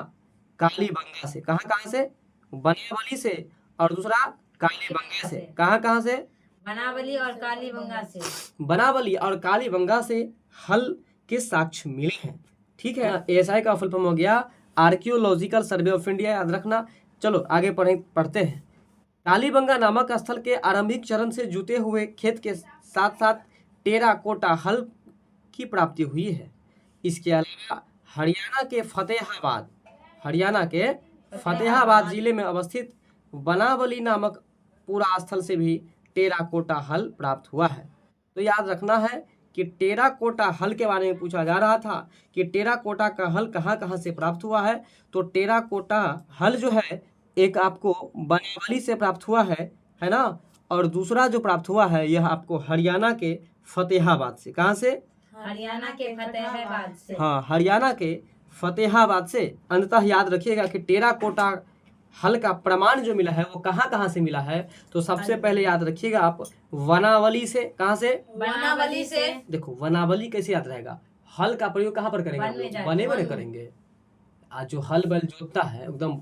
कालीबंगा से। कहाँ से? वनावली से और दूसरा कालीबंगा से। कहाँ से? बनावली और कालीबंगा से। बनावली और कालीबंगा से हल के साक्ष्य मिले हैं। ठीक है, ASI का फुल फॉर्म हो गया आर्कियोलॉजिकल सर्वे ऑफ इंडिया। याद रखना। चलो आगे पढ़ते हैं। कालीबंगा नामक स्थल के आरंभिक चरण से जुते हुए खेत के साथ साथ टेराकोटा हल की प्राप्ति हुई है। इसके अलावा हरियाणा के फतेहाबाद जिले में अवस्थित बनावली नामक पूरा स्थल से भी टेराकोटा हल प्राप्त हुआ है। तो याद रखना है कि टेराकोटा हल के बारे में पूछा जा रहा था कि टेराकोटा का हल कहाँ से प्राप्त हुआ है। तो टेराकोटा हल जो है एक आपको बनावली से प्राप्त हुआ है ना, और दूसरा जो प्राप्त हुआ है यह आपको हरियाणा के फतेहाबाद से। कहाँ से? हरियाणा के फतेहाबाद से। हाँ, हरियाणा के फतेहाबाद से। अंततः याद रखिएगा कि टेराकोटा हल का प्रमाण जो मिला है वो कहाँ से मिला है। तो सबसे पहले याद रखिएगा आप वनावली से। कहाँ से? वनावली से। देखो वनावली कैसे याद रहेगा? हल का प्रयोग कहाँ पर करेंगे? वने में करेंगे। आज जो हल बैल जोतता है एकदम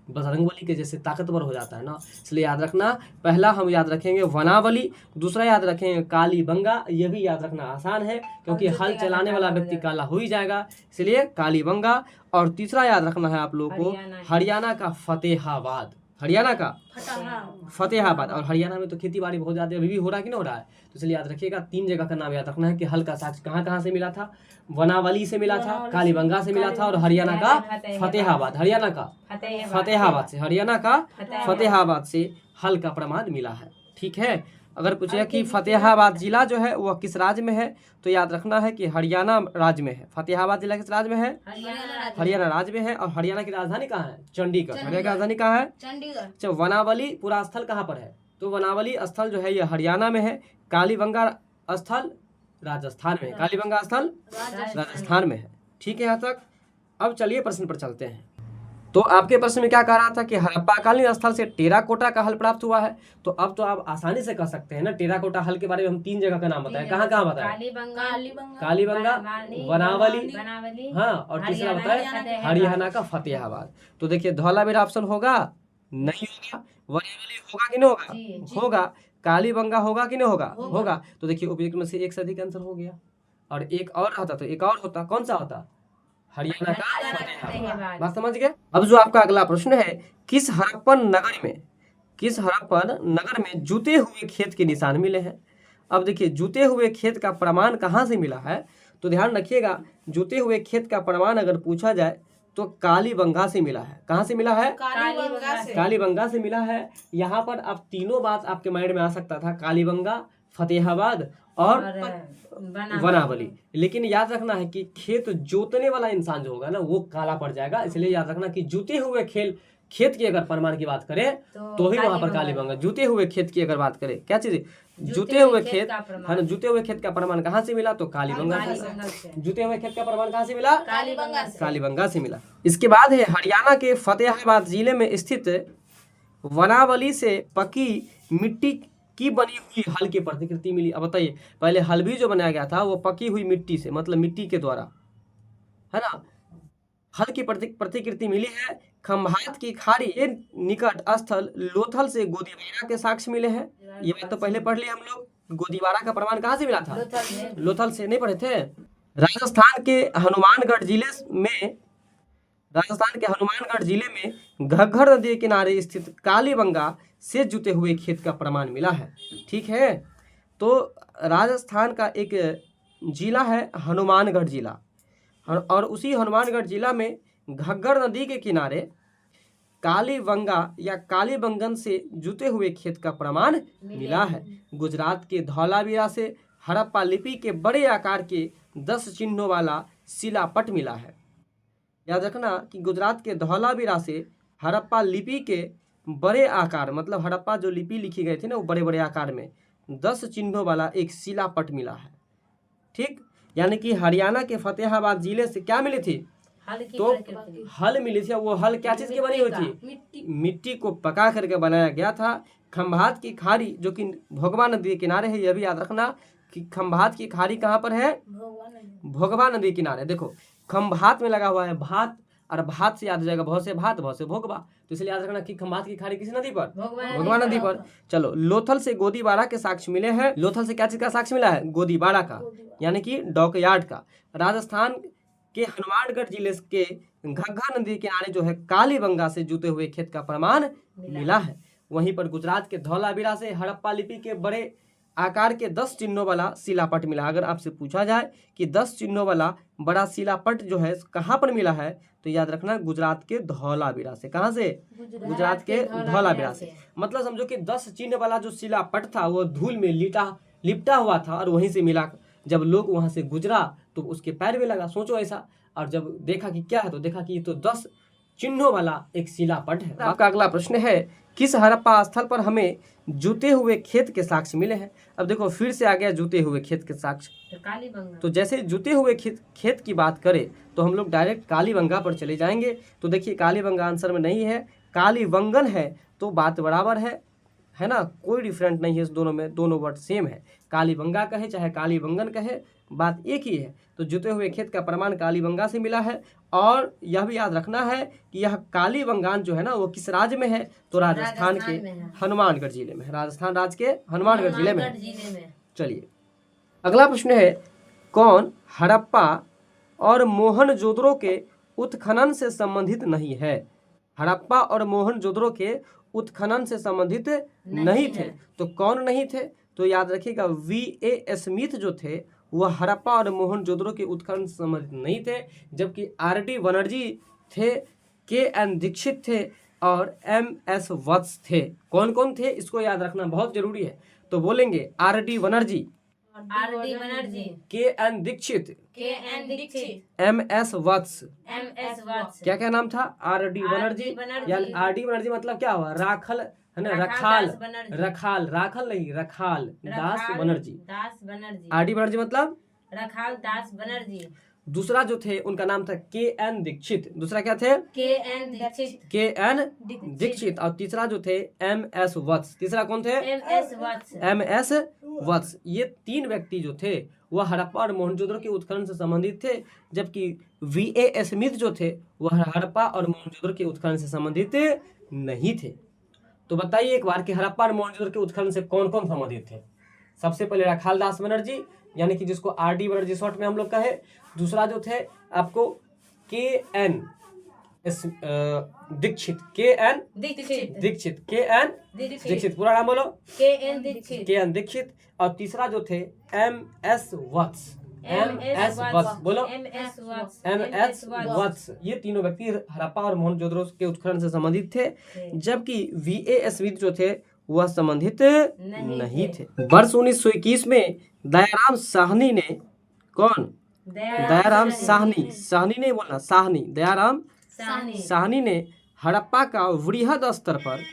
बजरंगबली के जैसे ताकतवर हो जाता है ना। इसलिए याद रखना, पहला हम याद रखेंगे वनावली, दूसरा याद रखेंगे कालीबंगा। ये भी याद रखना आसान है क्योंकि हल चलाने वाला व्यक्ति काला हो ही जाएगा, इसलिए कालीबंगा। और तीसरा याद रखना है आप लोगों को हरियाणा का फतेहाबाद, हरियाणा का फतेहाबाद। और हरियाणा में तो खेती बाड़ी बहुत ज्यादा अभी भी हो रहा है कि नहीं हो रहा है, तो इसलिए याद रखिएगा 3 जगह का नाम याद रखना है कि हल का साक्ष्य कहाँ कहाँ से मिला था। वनावली से मिला था, कालीबंगा से मिला था और हरियाणा का फतेहाबाद, हरियाणा का फतेहाबाद से, हरियाणा का फतेहाबाद से हल का प्रमाण मिला है। ठीक है, अगर पूछे कि फतेहाबाद जिला जो है वह किस राज्य में है, तो याद रखना है कि हरियाणा राज्य में है। फतेहाबाद जिला किस राज्य में है? हरियाणा राज्य में है। और हरियाणा की राजधानी कहाँ है? चंडीगढ़। हरियाणा की राजधानी कहाँ है? चंडीगढ़। अच्छा, वनावली पूरा स्थल कहाँ पर है? तो वनावली स्थल जो है यह हरियाणा में है। कालीबंगा स्थल राजस्थान में है, कालीबंगा स्थल राजस्थान में है। ठीक है यहाँ तक। अब चलिए प्रश्न पर चलते हैं। तो आपके प्रश्न में क्या कह रहा था कि हड़प्पाकालीन स्थल से टेराकोटा का हल प्राप्त हुआ है। तो अब तो आप आसानी से कह सकते हैं ना, टेराकोटा हल के बारे में हम 3 जगह का नाम बताएं। कहाँ कहाँ बताएं? कालीबंगा, वनावली, हाँ, और तीसरा बताएं हरियाणा का फतेहाबाद। तो देखिए धौलावीरा ऑप्शन होगा? नहीं होगा। वनावली होगा कि नहीं होगा? होगा। कालीबंगा होगा कि नहीं होगा? होगा। तो देखिए उपयुक्त में से एक से अधिक आंसर हो गया। और एक और रहता तो एक और होता, कौन सा होता? हरियाणा का फतेहाबाद। बात समझ गए? अब जो आपका अगला प्रश्न है, किस हड़प्पन नगर में जूते हुए खेत के निशान मिले हैं? अब देखिए जूते हुए खेत का प्रमाण कहाँ से मिला है, तो ध्यान रखिएगा जूते हुए खेत का प्रमाण अगर पूछा जाए तो कालीबंगा से मिला है। कहाँ से मिला है? कालीबंगा से मिला है। यहाँ पर अब तीनों बात आपके माइंड में आ सकता था, कालीबंगा, फतेहाबाद और वनावली। लेकिन याद रखना है कि खेत जोतने वाला इंसान जो होगा ना वो काला पड़ जाएगा। इसलिए याद रखना कि जूते हुए खेत की अगर प्रमाण की बात करें तो ही वहां पर कालीबंगा। जूते हुए खेत की अगर बात करें, क्या चीज? जूते हुए खेत, है ना। जूते हुए खेत का प्रमाण कहाँ से मिला? तो कालीबंगा से। जूते हुए खेत का प्रमाण कहाँ से मिला? कालीबंगा से मिला। इसके बाद है हरियाणा के फतेहाबाद जिले में स्थित वनावली से पकी मिट्टी की बनी हुई हल की प्रतिकृति मिली। अब बताइए, पहले हल भी जो बनाया गया था वो पकी हुई मिट्टी से, मतलब मिट्टी के द्वारा, है ना, हल की प्रतिकृति मिली है। खंभात की खाड़ी के निकट स्थल लोथल से गोदीबारा के साक्ष्य मिले हैं। ये बात तो पहले पढ़ लिए हम लोग। गोदीबारा का प्रमाण कहाँ से मिला था? लोथल से। नहीं पढ़े थे? राजस्थान के हनुमानगढ़ जिले में घग्गर नदी के किनारे स्थित कालीबंगा से जुते हुए खेत का प्रमाण मिला है। ठीक है, तो राजस्थान का एक जिला है हनुमानगढ़ जिला, और उसी हनुमानगढ़ जिला में घग्गर नदी के किनारे कालीबंगा या कालीबंगन से जुते हुए खेत का प्रमाण मिला है। गुजरात के धौलावीरा से हड़प्पा लिपि के बड़े आकार के 10 चिन्हों वाला शिलापट मिला है। याद रखना कि गुजरात के धौलावीरा से हड़प्पा लिपि के बड़े आकार, मतलब हड़प्पा जो लिपि लिखी गई थी ना वो बड़े बड़े आकार में 10 चिन्हों वाला एक शिलापट मिला है। ठीक, यानी कि हरियाणा के फतेहाबाद जिले से क्या मिली थी? तो हल मिली थी। वो हल क्या चीज की बनी हुई थी? मिट्टी को पका करके बनाया गया था। खंभात की खाड़ी जो कि भोगवा नदी के किनारे है, यह भी याद रखना कि खंभात की खाड़ी कहाँ पर है? भोगवा नदी के किनारे। देखो खंभात में लगा हुआ है भात, और भात से याद हो जाएगा बहुत से भात, बहुत से भोगवा, तो इसलिए याद रखना कि खंभात की खाड़ी किस नदी पर? भोगवा नदी पर। चलो, लोथल से गोदीबारा के साक्ष्य मिले हैं। लोथल से क्या चीज का साक्ष्य मिला है? गोदीबारा का, यानी कि डॉकयार्ड का। राजस्थान के हनुमानगढ़ जिले के घग्गर नदी के किनारे जो है कालीबंगा से जुते हुए खेत का प्रमाण मिला है। वहीं पर गुजरात के धौलावीरा से हड़प्पा लिपि के बड़े आकार के 10 चिन्हों वाला शिलापट मिला। अगर आपसे पूछा जाए कि 10 चिन्हों वाला बड़ा शिलापट जो है कहाँ पर मिला है, तो याद रखना गुजरात के धौलावीरा से। कहाँ से? गुजरात के धौलावीरा से। मतलब समझो कि 10 चिन्ह वाला जो शिलापट था वो धूल में लिपटा हुआ था और वहीं से मिला। जब लोग वहां से गुजरा तो उसके पैर में लगा, सोचो ऐसा। और जब देखा कि क्या है तो देखा कि ये तो 10 चिन्हों वाला एक शिलापट है। आपका अगला प्रश्न है, किस हड़प्पा स्थल पर हमें जूते हुए खेत के साक्ष्य मिले हैं? अब देखो फिर से आ गया जूते हुए खेत के साक्ष्य। तो जैसे जूते हुए खेत की बात करें तो हम लोग डायरेक्ट कालीबंगा पर चले जाएंगे। तो देखिए कालीबंगा आंसर में नहीं है, कालीबंगन है, तो बात बराबर है। है ना, कोई डिफरेंट नहीं है इस दोनों में, दोनों वर्ड सेम है। कालीबंगा कहे चाहे कालीबंगन कहे, बात एक ही है। तो जुते हुए खेत का प्रमाण कालीबंगा से मिला है। और यह भी याद रखना है कि यह कालीबंगान जो है ना वो किस राज्य में है, तो राजस्थान के हनुमानगढ़ जिले में है। राजस्थान राज्य के हनुमानगढ़ जिले में है। चलिए अगला प्रश्न है, कौन हड़प्पा और मोहनजोदड़ो के उत्खनन से संबंधित नहीं है? हड़प्पा और मोहनजोदड़ो के उत्खनन से संबंधित नहीं थे। तो कौन नहीं थे? तो याद रखिएगा, V.A. स्मिथ जो थे वह हड़प्पा और मोहनजोदड़ो के उत्खनन से संबंधित नहीं थे, जबकि R.D. बनर्जी थे, K.N. दीक्षित थे और M.S. वत्स थे। कौन कौन थे इसको याद रखना बहुत जरूरी है। तो बोलेंगे R.D. Banerjee, K.N. Dixit, M.S. वत्स। क्या क्या नाम था? R.D. बनर्जी। यानी R.D. बनर्जी मतलब क्या हुआ? राखल है ना, रखाल नहीं, रखाल दास बनर्जी। R.D. बनर्जी मतलब रखाल दास बनर्जी। दूसरा जो थे उनका नाम था K.N. दीक्षित। दूसरा क्या थे? K.N. दीक्षित। और तीसरा जो थे M.S. वत्स। तीसरा कौन थे? M.S. वत्स। ये तीन व्यक्ति जो थे वह हड़प्पा और मोहनजोदड़ो के उत्खनन से संबंधित थे, जबकि V.A. स्मिथ जो थे वह हड़प्पा और मोहनजोदड़ो के उत्खनन से संबंधित नहीं थे। तो बताइए एक बार कि हड़प्पा और मोहनजोदड़ो के उत्खनन से कौन कौन संबंधित थे? सबसे पहले रखाल दास बनर्जी, यानी कि जिसको R.D. बनर्जी शॉर्ट में हम लोग कहे। दूसरा जो थे आपको K.N. दीक्षित, K.N. दीक्षित, पूरा नाम बोलो। K.N. दीक्षित। और तीसरा जो थे M.S. वत्स, बोलो M.S. वत्स। ये तीनों व्यक्ति हड़प्पा और मोहनजोदड़ो के उत्खनन से संबंधित थे, जबकि V.A. स्मिथ जो थे वह संबंधित नहीं थे। वर्ष 1921 में दयाराम साहनी ने, कौन? दयाराम साहनी नहीं बोलना, दयाराम साहनी ने हड़प्पा का वृहद स्तर पर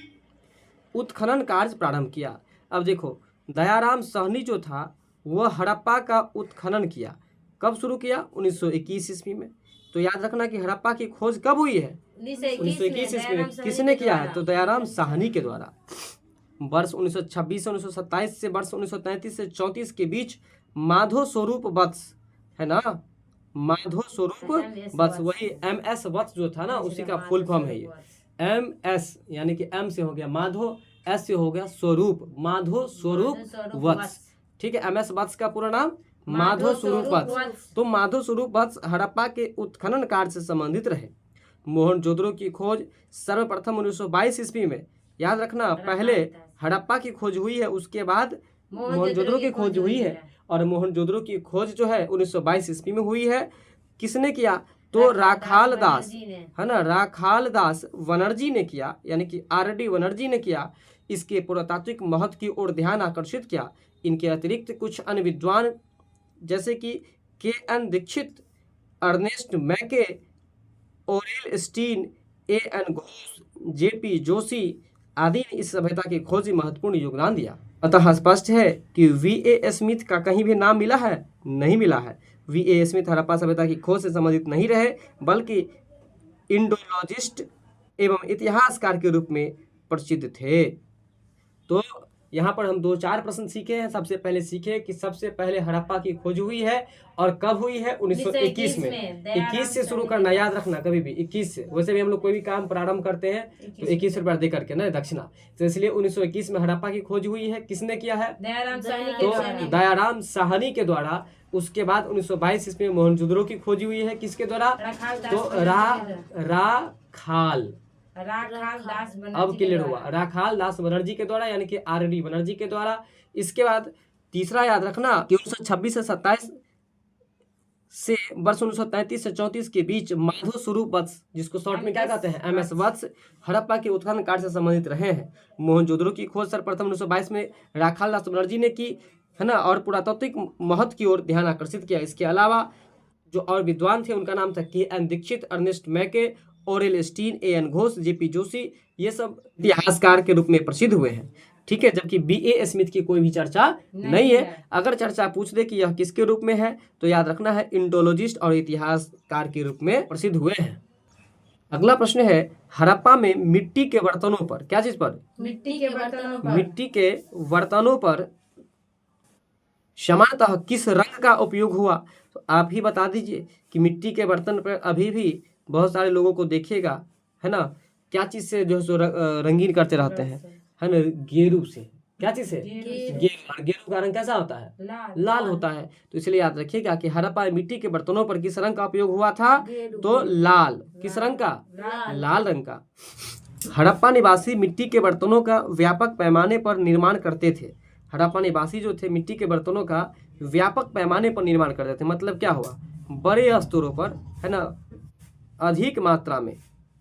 उत्खनन कार्य प्रारंभ किया। अब देखो, दयाराम साहनी जो था वह हड़प्पा का उत्खनन किया। कब शुरू किया? 1921 ईस्वी में। तो याद रखना कि हड़प्पा की खोज कब हुई है? 1921 ईस्वी में। किसने किया है? तो दयाराम साहनी के द्वारा। वर्ष 1926 से 1927 से वर्ष 1933 से 34 के बीच माधो स्वरूप वत्स, है ना, माधो स्वरूप वत्स, वही M.S. वत्स जो था ना उसी का फुल फॉर्म है ये। M.S. यानी कि M से हो गया माधो, S से हो गया स्वरूप, माधो स्वरूप वत्स। ठीक है, M.S. वत्स का पूरा नाम माधो स्वरूप वत्स। तो माधो स्वरूप वत्स हड़प्पा के उत्खनन कार्य से संबंधित रहे। मोहनजोदड़ो की खोज सर्वप्रथम 1922 ईस्वी में। याद रखना, पहले हड़प्पा की खोज हुई है, उसके बाद मोहनजोदड़ो की खोज हुई है। और मोहनजोदड़ो की खोज जो है 1922 ईस्वी में हुई है। किसने किया? तो राखाल दास, है ना, राखाल दास बनर्जी ने किया, यानी कि R.D. बनर्जी ने किया। इसके पुरातात्विक महत्व की ओर ध्यान आकर्षित किया। इनके अतिरिक्त कुछ अन्य विद्वान जैसे कि K.N. Dikshit, Ernest Mackay, Aurel Stein, A.N. Ghosh, J.P. Joshi आदि ने इस सभ्यता की खोज में महत्वपूर्ण योगदान दिया। अतः स्पष्ट है कि V.A. स्मिथ का कहीं भी नाम मिला है? नहीं मिला है। V.A. स्मिथ हड़प्पा सभ्यता की खोज से संबंधित नहीं रहे, बल्कि इंडोलॉजिस्ट एवं इतिहासकार के रूप में प्रसिद्ध थे। तो यहाँ पर हम 2-4 प्रश्न सीखे हैं। सबसे पहले सीखे कि सबसे पहले हड़प्पा की खोज हुई है और कब हुई है? 1921 में। 21 से शुरू करना, याद रखना कभी भी 21 से। वैसे भी हम लोग कोई भी काम प्रारंभ करते हैं तो 21 रुपया दे करके ना, दक्षिणा। तो इसलिए 1921 में हड़प्पा की खोज हुई है। किसने किया है? तो दयाराम साहनी के द्वारा। उसके बाद 1922 ईस्वी में मोहनजोदड़ो की खोज हुई है। किसके द्वारा? तो राखाल दास अब क्लियर हुआ, राखाल दास बनर्जी के द्वारा, यानी कि R.D. बनर्जी के द्वारा। इसके बाद तीसरा याद रखना कि 1926 से 27 से वर्ष 1933 से 34 के बीच माधो स्वरूप वत्स, जिसको शॉर्ट में क्या कहते हैं M.S. वत्स, हड़प्पा के उत्खनन कार्य से संबंधित रहे हैं। मोहनजोदड़ो की खोज सर्वप्रथम 1922 में राखाल दास बनर्जी ने की, है ना, और पुरातात्विक महत्व की ओर ध्यान आकर्षित किया। इसके अलावा जो और विद्वान थे उनका नाम था K.N. Dikshit, Ernest Mackay, Aurel Stein, A.N. Ghosh, J.P. Joshi. ये सब इतिहासकार के रूप में प्रसिद्ध हुए हैं। ठीक है, जबकि B.A. स्मिथ की कोई भी चर्चा नहीं है। अगर चर्चा पूछ दे कि यह किसके रूप में है तो याद रखना है इंडोलॉजिस्ट और इतिहासकार के रूप में प्रसिद्ध हुए हैं। अगला प्रश्न है, हड़प्पा में मिट्टी के बर्तनों पर, क्या चीज पर? मिट्टी के बर्तनों पर मिट्टी के बर्तनों पर सामान्यतः किस रंग का उपयोग हुआ? तो आप ही बता दीजिए कि मिट्टी के बर्तन पर अभी भी बहुत सारे लोगों को देखिएगा, है ना, क्या चीज से जो है सो रंगीन करते रहते हैं, है ना, गेरू से। क्या चीज से? गेरू। और गेरू का रंग कैसा होता है? लाल होता है। तो इसलिए याद रखिएगा कि हड़प्पा में मिट्टी के बर्तनों पर किस रंग का उपयोग हुआ था? तो लाल। किस रंग का? लाल रंग का। हड़प्पा निवासी मिट्टी के बर्तनों का व्यापक पैमाने पर निर्माण करते थे। हड़प्पा निवासी जो थे मिट्टी के बर्तनों का व्यापक पैमाने पर निर्माण करते थे। मतलब क्या हुआ? बड़े स्तरों पर, है ना, अधिक मात्रा में।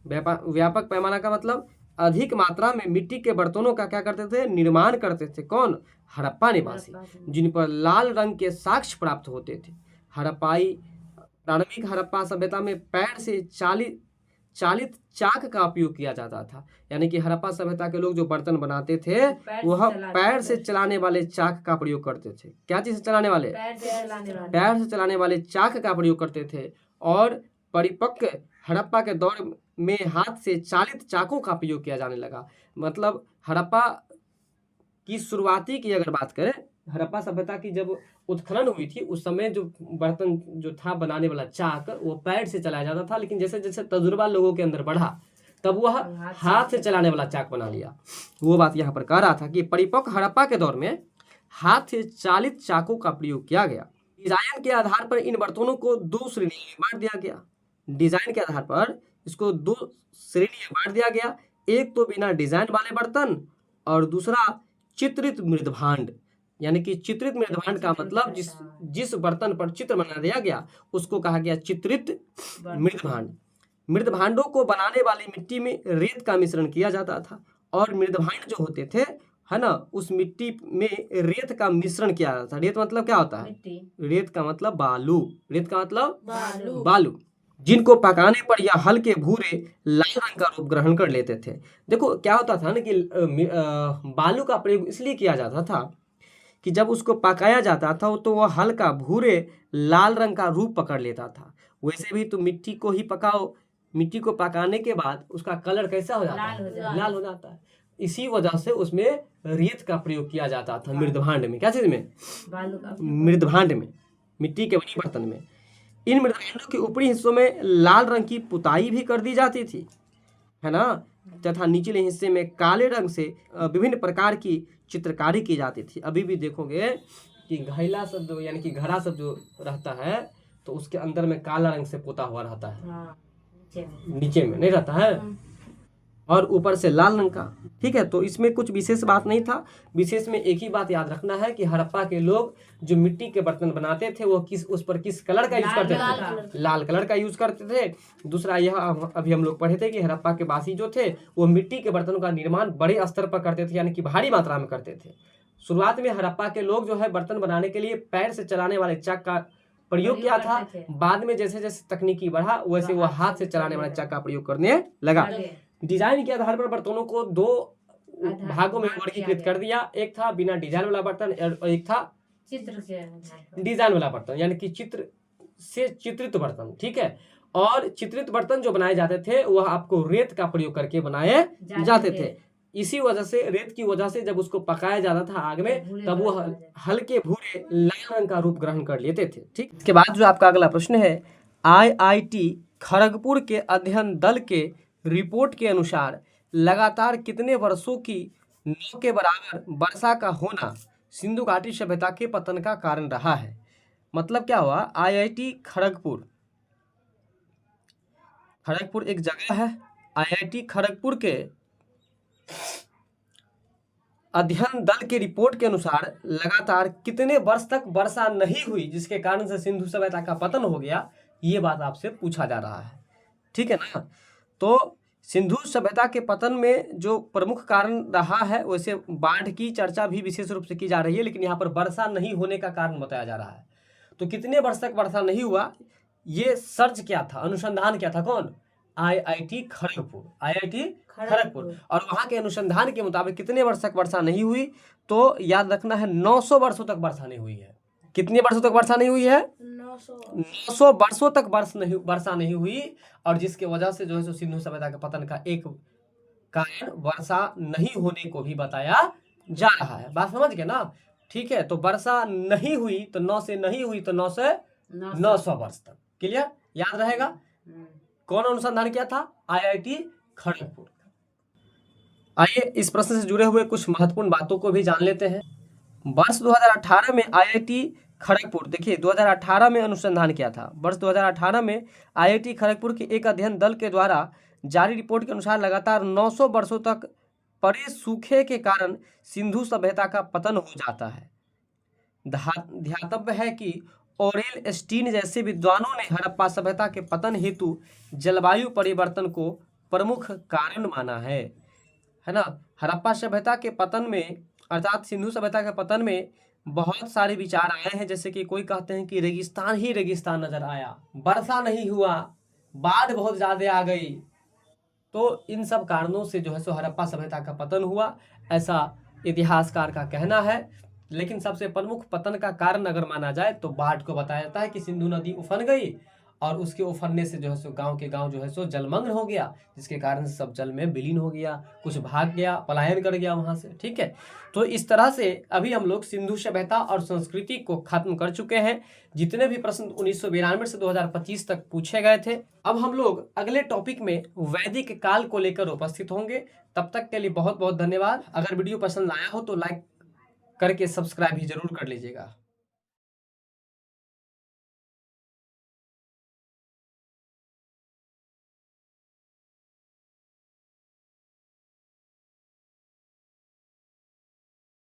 व्यापक पैमाना का मतलब अधिक मात्रा में मिट्टी के बर्तनों का क्या करते थे? निर्माण करते थे। कौन? हड़प्पा निवासी, जिन पर लाल रंग के साक्ष्य प्राप्त होते थे। प्रारंभिक हड़प्पा सभ्यता में पैर से चालित चाक का उपयोग किया जाता था। यानी कि हड़प्पा सभ्यता के लोग जो बर्तन बनाते थे वह पैर से चलाने वाले चाक का प्रयोग करते थे। क्या चीज से चलाने वाले? पैर से चलाने वाले चाक का प्रयोग करते थे। और परिपक्व हड़प्पा के दौर में हाथ से चालित चाकों का प्रयोग किया जाने लगा। मतलब हड़प्पा की शुरुआती की अगर बात करें, हड़प्पा सभ्यता की जब उत्खनन हुई थी उस समय जो बर्तन जो था बनाने वाला चाक वो पैर से चलाया जाता था। लेकिन जैसे जैसे तजुर्बा लोगों के अंदर बढ़ा तब वह हाथ से चलाने वाला चाक बना लिया। वो बात यहाँ पर कह रहा था कि परिपक्व हड़प्पा के दौर में हाथ से चालित चाकों का प्रयोग किया गया। डिजाइन के आधार पर इन बर्तनों को 2 श्रेणी में बांट दिया गया। डिजाइन के आधार पर इसको 2 श्रेणी में बांट दिया गया। एक तो बिना डिजाइन वाले बर्तन और दूसरा चित्रित मृदभांड। यानी कि चित्रित मृदभांड का मतलब जिस बर्तन पर चित्र बना दिया गया उसको कहा गया चित्रित मृदभांड। मृदभांडों को बनाने वाली मिट्टी में रेत का मिश्रण किया जाता था और मृदभांड जो होते थे, है ना, उस मिट्टी में रेत का मिश्रण किया जाता था। रेत मतलब क्या होता है? रेत का मतलब बालू। रेत का मतलब बालू, जिनको पकाने पर यह हल्के भूरे लाल रंग का रूप ग्रहण कर लेते थे। देखो क्या होता था ना कि बालू का प्रयोग इसलिए किया जाता था कि जब उसको पकाया जाता था तो वह हल्का भूरे लाल रंग का रूप पकड़ लेता था। वैसे भी तो मिट्टी को ही पकाओ, मिट्टी को पकाने के बाद उसका कलर कैसा हो जाता है? लाल हो जाता है। इसी वजह से उसमें रेत का प्रयोग किया जाता था मृदभांड में। क्या चीज में? मृदभांड में, मिट्टी के बने बर्तन में। इन मृदभांडों के ऊपरी हिस्सों में लाल रंग की पुताई भी कर दी जाती थी, है ना, तथा निचले हिस्से में काले रंग से विभिन्न प्रकार की चित्रकारी की जाती थी। अभी भी देखोगे कि घैला सब जो यानी कि घड़ा सब जो रहता है तो उसके अंदर में काला रंग से पोता हुआ रहता है, नीचे में नहीं रहता है, और ऊपर से लाल रंग का। ठीक है, तो इसमें कुछ विशेष बात नहीं था। विशेष में एक ही बात याद रखना है कि हड़प्पा के लोग जो मिट्टी के बर्तन बनाते थे वो उस पर किस कलर का यूज करते थे? लाल कलर का यूज करते थे। दूसरा यह अभी हम लोग पढ़े थे कि हड़प्पा के वासी जो थे वो मिट्टी के बर्तनों का निर्माण बड़े स्तर पर करते थे, यानी कि भारी मात्रा में करते थे। शुरुआत में हड़प्पा के लोग जो है बर्तन बनाने के लिए पैर से चलाने वाले चाक का प्रयोग किया था। बाद में जैसे जैसे तकनीकी बढ़ा वैसे वो हाथ से चलाने वाले चाक का प्रयोग करने लगा। डिजाइन के आधार पर बर्तनों को 2 भागों में वर्गीकृत कर दिया। एक था बिना डिजाइन वाला बर्तन और एक था चित्र से डिजाइन वाला बर्तन, यानी कि चित्र से चित्रित बर्तन। ठीक है, और चित्रित बर्तन जो बनाए जाते थे वह आपको रेत का प्रयोग करके बनाए जाते थे। इसी वजह से रेत की वजह से जब उसको पकाया जाता था आग में तब वो हल्के भूरे लाल रंग का रूप ग्रहण कर लेते थे। ठीक, इसके बाद जो आपका अगला प्रश्न है, IIT खड़गपुर के अध्ययन दल के रिपोर्ट के अनुसार लगातार कितने वर्षों की 9 के बराबर वर्षा का होना सिंधु घाटी सभ्यता के पतन का कारण रहा है? मतलब क्या हुआ? IIT खड़गपुर एक जगह है। IIT खड़गपुर के अध्ययन दल के रिपोर्ट के अनुसार लगातार कितने वर्ष तक वर्षा नहीं हुई जिसके कारण से सिंधु सभ्यता का पतन हो गया, ये बात आपसे पूछा जा रहा है। ठीक है ना, तो सिंधु सभ्यता के पतन में जो प्रमुख कारण रहा है वैसे बाढ़ की चर्चा भी विशेष रूप से की जा रही है, लेकिन यहाँ पर वर्षा नहीं होने का कारण बताया जा रहा है। तो कितने वर्ष तक वर्षा नहीं हुआ, ये सर्च क्या था, अनुसंधान क्या था? कौन? IIT खड़गपुर। और वहाँ के अनुसंधान के मुताबिक कितने वर्ष तक वर्षा नहीं हुई? तो याद रखना है 900 वर्षों तक वर्षा नहीं हुई है। कितने वर्षों तक वर्षा नहीं हुई है? 900 वर्षों तक वर्षा नहीं हुई, और जिसके वजह से जो है सो सिंधु सभ्यता के पतन का एक कारण वर्षा नहीं होने को भी बताया जा रहा है। बात समझ गए ना? ठीक है, तो वर्षा नहीं हुई तो 9 से नहीं हुई तो 9 से 900 वर्ष तक। क्लियर? याद रहेगा। कौन अनुसंधान किया था? IIT खड़गपुर। आइए इस प्रश्न से जुड़े हुए कुछ महत्वपूर्ण बातों को भी जान लेते हैं। वर्ष 2018 में IIT खड़गपुर, देखिए 2018 में अनुसंधान किया था। वर्ष 2018 में IIT खड़गपुर के एक अध्ययन दल के द्वारा जारी रिपोर्ट के अनुसार लगातार 900 वर्षों तक पड़े सूखे के कारण सिंधु सभ्यता का पतन हो जाता है। ध्यातव्य है कि ओरेल स्टीन जैसे विद्वानों ने हड़प्पा सभ्यता के पतन हेतु जलवायु परिवर्तन को प्रमुख कारण माना है ना। हड़प्पा सभ्यता के पतन में अर्थात सिंधु सभ्यता के पतन में बहुत सारे विचार आए हैं, जैसे कि कोई कहते हैं कि रेगिस्तान ही रेगिस्तान नजर आया, वर्षा नहीं हुआ, बाढ़ बहुत ज्यादा आ गई, तो इन सब कारणों से जो है सो हड़प्पा सभ्यता का पतन हुआ, ऐसा इतिहासकार का कहना है। लेकिन सबसे प्रमुख पतन का कारण अगर माना जाए तो बाढ़ को बताया जाता है कि सिंधु नदी उफन गई और उसके उफनने से जो है सो गांव के गांव जो है सो जलमग्न हो गया, जिसके कारण सब जल में विलीन हो गया, कुछ भाग गया, पलायन कर गया वहां से। ठीक है, तो इस तरह से अभी हम लोग सिंधु सभ्यता और संस्कृति को खत्म कर चुके हैं। जितने भी प्रश्न 1992 से 2025 तक पूछे गए थे, अब हम लोग अगले टॉपिक में वैदिक काल को लेकर उपस्थित होंगे। तब तक के लिए बहुत बहुत धन्यवाद। अगर वीडियो पसंद आया हो तो लाइक करके सब्सक्राइब भी जरूर कर लीजिएगा।